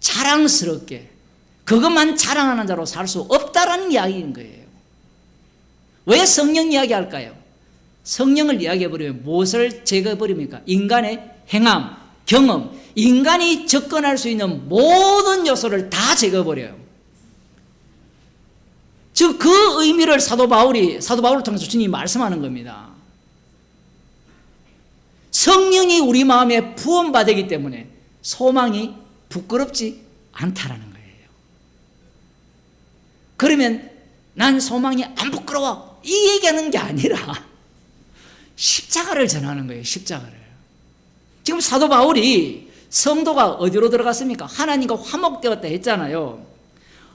자랑스럽게 그것만 자랑하는 자로 살 수 없다라는 이야기인 거예요. 왜 성령 이야기할까요? 성령을 이야기해버리면 무엇을 제거해버립니까? 인간의 행함, 경험, 인간이 접근할 수 있는 모든 요소를 다 제거해버려요. 즉 그 의미를 사도 바울을 통해서 주님이 말씀하는 겁니다. 성령이 우리 마음에 부음받기 때문에 소망이 부끄럽지 않다라는 거예요. 그러면 난 소망이 안 부끄러워 이 얘기하는 게 아니라 십자가를 전하는 거예요. 십자가를. 지금 사도 바울이 성도가 어디로 들어갔습니까? 하나님과 화목되었다 했잖아요.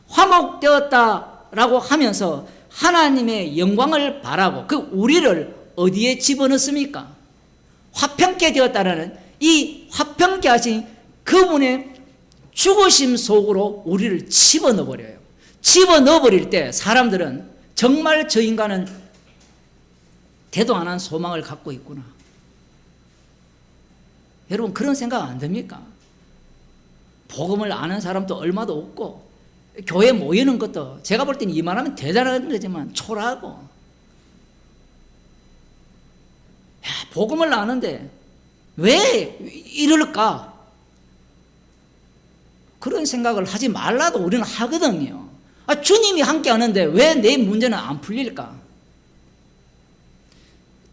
화목되었다라고 하면서 하나님의 영광을 바라고 그 우리를 어디에 집어넣습니까? 화평케 되었다라는 이 화평케 하신 그분의 죽으심 속으로 우리를 집어넣어버려요. 집어넣어버릴 때 사람들은 정말 저 인간은 대도 안 한 소망을 갖고 있구나. 여러분 그런 생각 안 듭니까? 복음을 아는 사람도 얼마도 없고 교회 모이는 것도 제가 볼 때는 이만하면 대단한 거지만 초라하고, 야, 복음을 아는데 왜 이럴까? 그런 생각을 하지 말라도 우리는 하거든요. 주님이 함께 하는데 왜 내 문제는 안 풀릴까?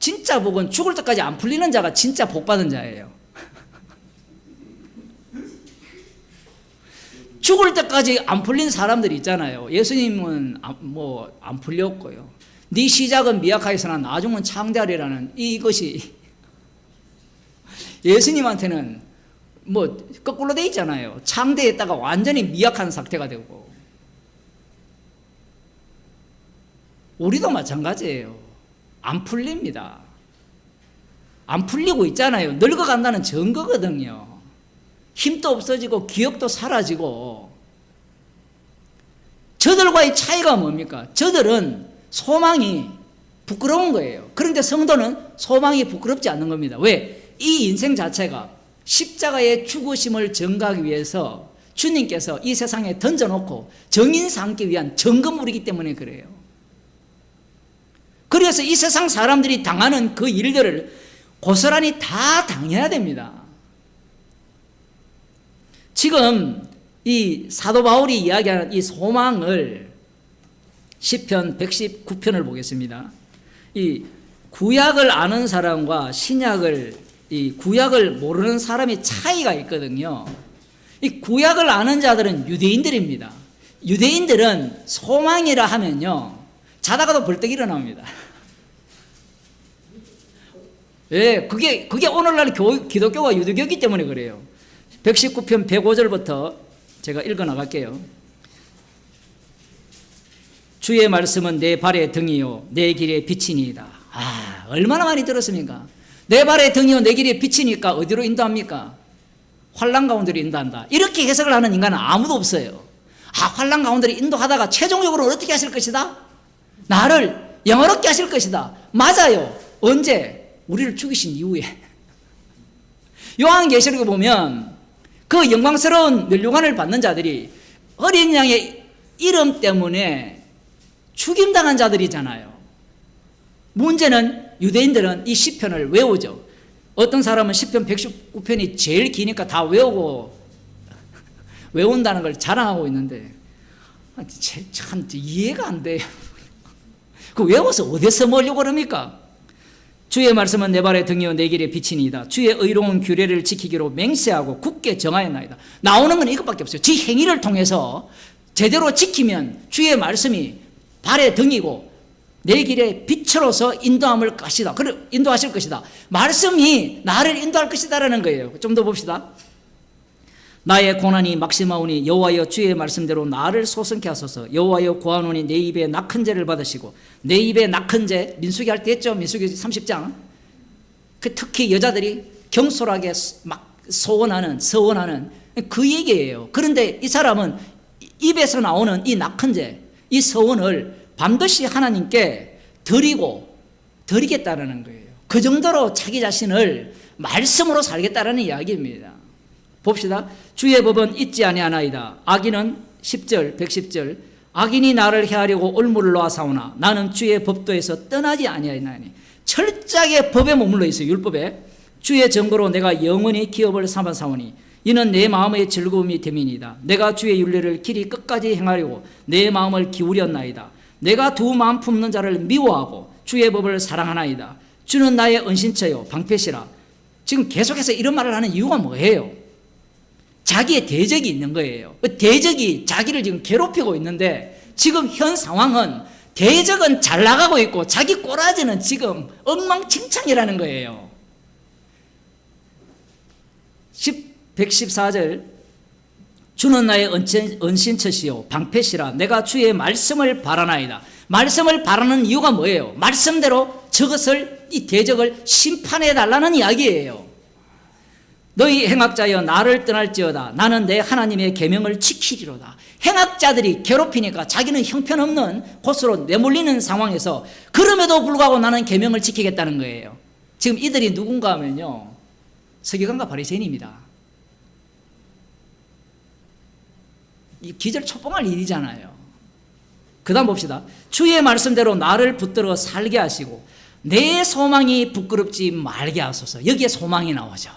진짜 복은 죽을 때까지 안 풀리는 자가 진짜 복 받은 자예요. 죽을 때까지 안 풀린 사람들이 있잖아요. 예수님은 안 풀렸고요. 네 시작은 미약하였으나 나중은 창대하리라는 이것이 예수님한테는 거꾸로 돼 있잖아요. 창대했다가 완전히 미약한 상태가 되고, 우리도 마찬가지예요. 안 풀립니다. 안 풀리고 있잖아요. 늙어간다는 증거거든요. 힘도 없어지고 기억도 사라지고. 저들과의 차이가 뭡니까? 저들은 소망이 부끄러운 거예요. 그런데 성도는 소망이 부끄럽지 않는 겁니다. 왜? 이 인생 자체가 십자가의 죽으심을 전가하기 위해서 주님께서 이 세상에 던져놓고 정인 삼기 위한 증거물이기 때문에 그래요. 그래서 이 세상 사람들이 당하는 그 일들을 고스란히 다 당해야 됩니다. 지금 이 사도 바울이 이야기하는 이 소망을 시편 119편을 보겠습니다. 이 구약을 아는 사람과 이 구약을 모르는 사람의 차이가 있거든요. 이 구약을 아는 자들은 유대인들입니다. 유대인들은 소망이라 하면요, 자다가도 벌떡 일어납니다. 예, 그게 오늘날 기독교가 유대교이기 때문에 그래요. 119편 105절부터 제가 읽어 나갈게요. 주의 말씀은 내 발의 등이요 내 길의 빛이니이다. 얼마나 많이 들었습니까? 내 발의 등이요 내 길의 빛이니까 어디로 인도합니까? 환난 가운데로 인도한다. 이렇게 해석을 하는 인간은 아무도 없어요. 환난 가운데로 인도하다가 최종적으로 어떻게 하실 것이다? 나를 영화롭게 하실 것이다. 맞아요. 언제? 우리를 죽이신 이후에. 요한계시록에 보면 그 영광스러운 면류관을 받는 자들이 어린 양의 이름 때문에 죽임당한 자들이잖아요. 문제는 유대인들은 이 시편을 외우죠. 어떤 사람은 시편 119편이 제일 기니까 다 외운다는 걸 자랑하고 있는데 참 이해가 안 돼요. 그 외워서 어디서 쓰려고 그럽니까? 주의 말씀은 내 발의 등이요 내 길의 빛이니이다. 주의 의로운 규례를 지키기로 맹세하고 굳게 정하였나이다. 나오는 건 이것밖에 없어요. 지 행위를 통해서 제대로 지키면 주의 말씀이 발의 등이고 내 길의 빛으로서 인도하실 것이다. 말씀이 나를 인도할 것이다라는 거예요. 좀 더 봅시다. 나의 고난이 막심하오니 여호와여 주의 말씀대로 나를 소성케 하소서. 여호와여 고하노니 내 입에 낙한 죄를 받으시고. 내 입에 낙한 죄 민수기 할 때 했죠. 민수기 30장. 특히 여자들이 경솔하게 막 서원하는 그 얘기예요. 그런데 이 사람은 입에서 나오는 이 낙헌제, 이 서원을 반드시 하나님께 드리겠다라는 거예요. 그 정도로 자기 자신을 말씀으로 살겠다라는 이야기입니다. 봅시다. 주의 법은 잊지 아니하나이다. 악인은 10절 110절 악인이 나를 해하려고 올무를 놓아사오나 나는 주의 법도에서 떠나지 아니하나니. 철저하게 법에 머물러 있어요. 율법에. 주의 증거로 내가 영원히 기업을 삼아사오니 이는 내 마음의 즐거움이 됨이니이다. 내가 주의 윤례를 길이 끝까지 행하려고 내 마음을 기울였나이다. 내가 두 마음 품는 자를 미워하고 주의 법을 사랑하나이다. 주는 나의 은신처요 방패시라. 지금 계속해서 이런 말을 하는 이유가 뭐예요? 자기의 대적이 있는 거예요. 그 대적이 자기를 지금 괴롭히고 있는데 지금 현 상황은 대적은 잘 나가고 있고 자기 꼬라지는 지금 엉망진창이라는 거예요. 114절 주는 나의 은신처시요 방패시라. 내가 주의 말씀을 바라나이다. 말씀을 바라는 이유가 뭐예요? 말씀대로 저것을 이 대적을 심판해 달라는 이야기예요. 너희 행악자여 나를 떠날지어다. 나는 내 하나님의 계명을 지키리로다. 행악자들이 괴롭히니까 자기는 형편없는 곳으로 내몰리는 상황에서 그럼에도 불구하고 나는 계명을 지키겠다는 거예요. 지금 이들이 누군가 하면요 서기관과 바리새인입니다. 이 기절 초봉할 일이잖아요. 그 다음 봅시다. 주의 말씀대로 나를 붙들어 살게 하시고 내 소망이 부끄럽지 말게 하소서. 여기에 소망이 나오죠.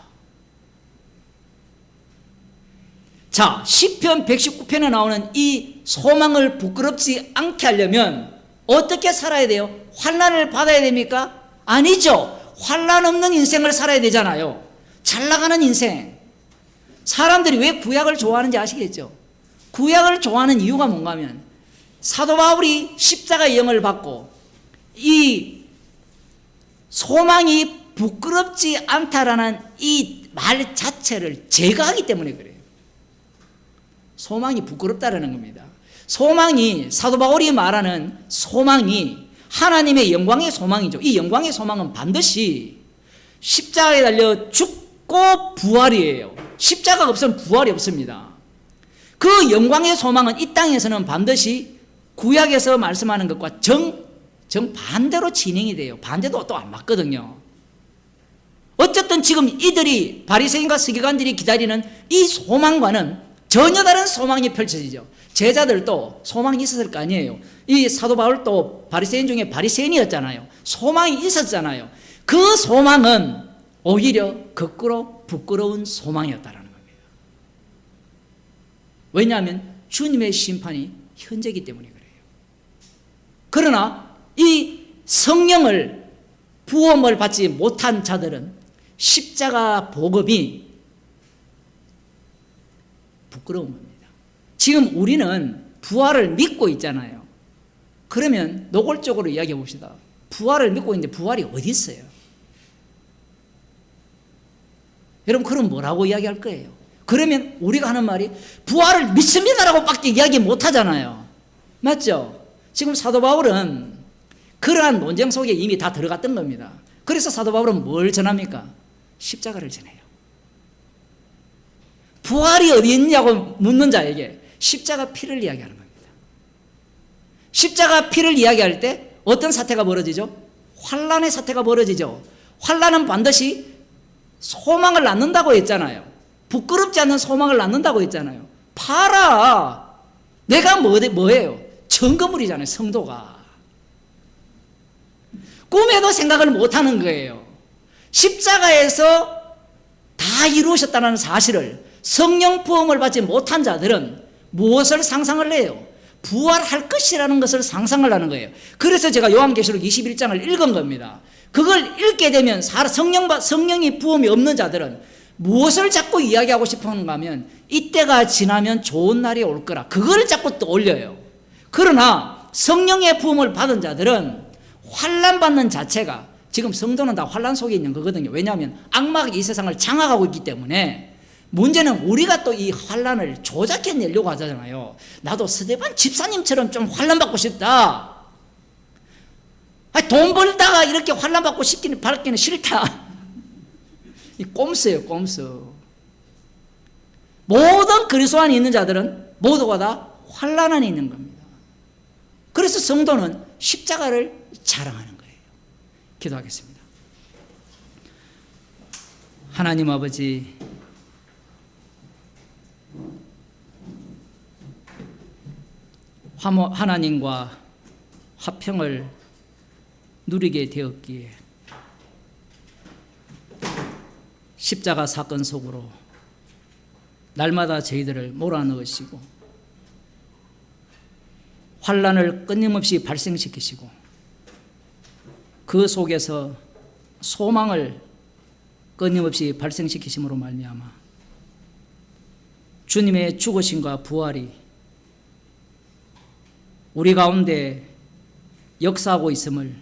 자, 시편 119편에 나오는 이 소망을 부끄럽지 않게 하려면 어떻게 살아야 돼요? 환난을 받아야 됩니까? 아니죠. 환난 없는 인생을 살아야 되잖아요. 잘 나가는 인생. 사람들이 왜 구약을 좋아하는지 아시겠죠? 구약을 좋아하는 이유가 뭔가 하면 사도 바울이 십자가의 영을 받고 이 소망이 부끄럽지 않다라는 이 말 자체를 제거하기 때문에 그래요. 소망이 부끄럽다라는 겁니다. 소망이 사도 바울이 말하는 소망이 하나님의 영광의 소망이죠. 이 영광의 소망은 반드시 십자가에 달려 죽고 부활이에요. 십자가가 없으면 부활이 없습니다. 그 영광의 소망은 이 땅에서는 반드시 구약에서 말씀하는 것과 정반대로 진행이 돼요. 반대도 또 안 맞거든요. 어쨌든 지금 이들이 바리새인과 서기관들이 기다리는 이 소망과는 전혀 다른 소망이 펼쳐지죠. 제자들도 소망이 있었을 거 아니에요. 이 사도 바울도 바리새인 중에 바리새인이었잖아요. 소망이 있었잖아요. 그 소망은 오히려 거꾸로 부끄러운 소망이었다는 겁니다. 왜냐하면 주님의 심판이 현재이기 때문에 그래요. 그러나 이 성령을 부험을 받지 못한 자들은 십자가 복음이 부끄러운 겁니다. 지금 우리는 부활을 믿고 있잖아요. 그러면 노골적으로 이야기해 봅시다. 부활을 믿고 있는데 부활이 어디 있어요? 여러분 그럼 뭐라고 이야기할 거예요? 그러면 우리가 하는 말이 부활을 믿습니다라고 밖에 이야기 못 하잖아요. 맞죠? 지금 사도 바울은 그러한 논쟁 속에 이미 다 들어갔던 겁니다. 그래서 사도 바울은 뭘 전합니까? 십자가를 전해요. 부활이 어디 있냐고 묻는 자에게 십자가 피를 이야기하는 겁니다. 십자가 피를 이야기할 때 어떤 사태가 벌어지죠? 환난의 사태가 벌어지죠. 환난은 반드시 소망을 낳는다고 했잖아요. 부끄럽지 않는 소망을 낳는다고 했잖아요. 봐라. 내가 뭐예요? 증거물이잖아요. 성도가. 꿈에도 생각을 못하는 거예요. 십자가에서 다 이루어졌다는 사실을 성령 부음을 받지 못한 자들은 무엇을 상상을 해요? 부활할 것이라는 것을 상상을 하는 거예요. 그래서 제가 요한계시록 21장을 읽은 겁니다. 그걸 읽게 되면 성령이 부음이 없는 자들은 무엇을 자꾸 이야기하고 싶은가 하면 이때가 지나면 좋은 날이 올 거라. 그걸 자꾸 떠올려요. 그러나 성령의 부음을 받은 자들은 환난받는 자체가 지금 성도는 다 환난 속에 있는 거거든요. 왜냐하면 악마가 이 세상을 장악하고 있기 때문에 문제는 우리가 또 이 환난을 조작해내려고 하잖아요. 나도 스데반 집사님처럼 좀 환난받고 싶다. 돈 벌다가 이렇게 환난받고 받기는 싫다. 이 꼼수예요, 꼼수. 모든 그리스도 안에 있는 자들은 모두가 다 환난 안에 있는 겁니다. 그래서 성도는 십자가를 자랑하는 거예요. 기도하겠습니다. 하나님 아버지, 하나님과 화평을 누리게 되었기에 십자가 사건 속으로 날마다 저희들을 몰아넣으시고 환난을 끊임없이 발생시키시고 그 속에서 소망을 끊임없이 발생시키심으로 말미암아 주님의 죽으심과 부활이 우리 가운데 역사하고 있음을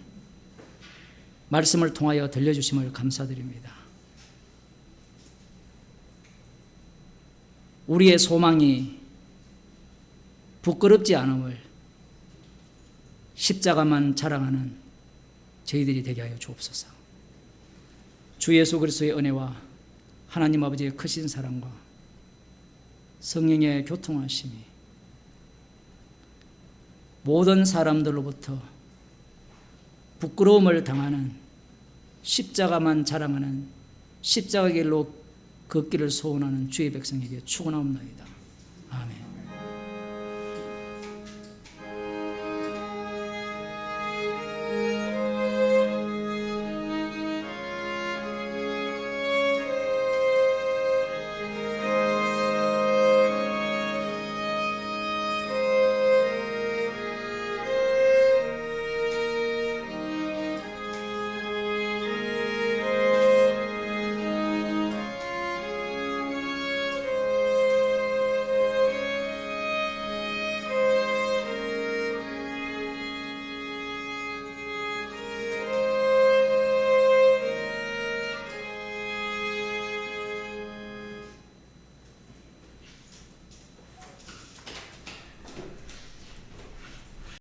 말씀을 통하여 들려주심을 감사드립니다. 우리의 소망이 부끄럽지 않음을 십자가만 자랑하는 저희들이 되게 하여 주옵소서. 주 예수 그리스도의 은혜와 하나님 아버지의 크신 사랑과 성령의 교통하심이 모든 사람들로부터 부끄러움을 당하는 십자가만 자랑하는 십자가 길로 걷기를 소원하는 주의 백성에게 축원하옵나이다. 아멘.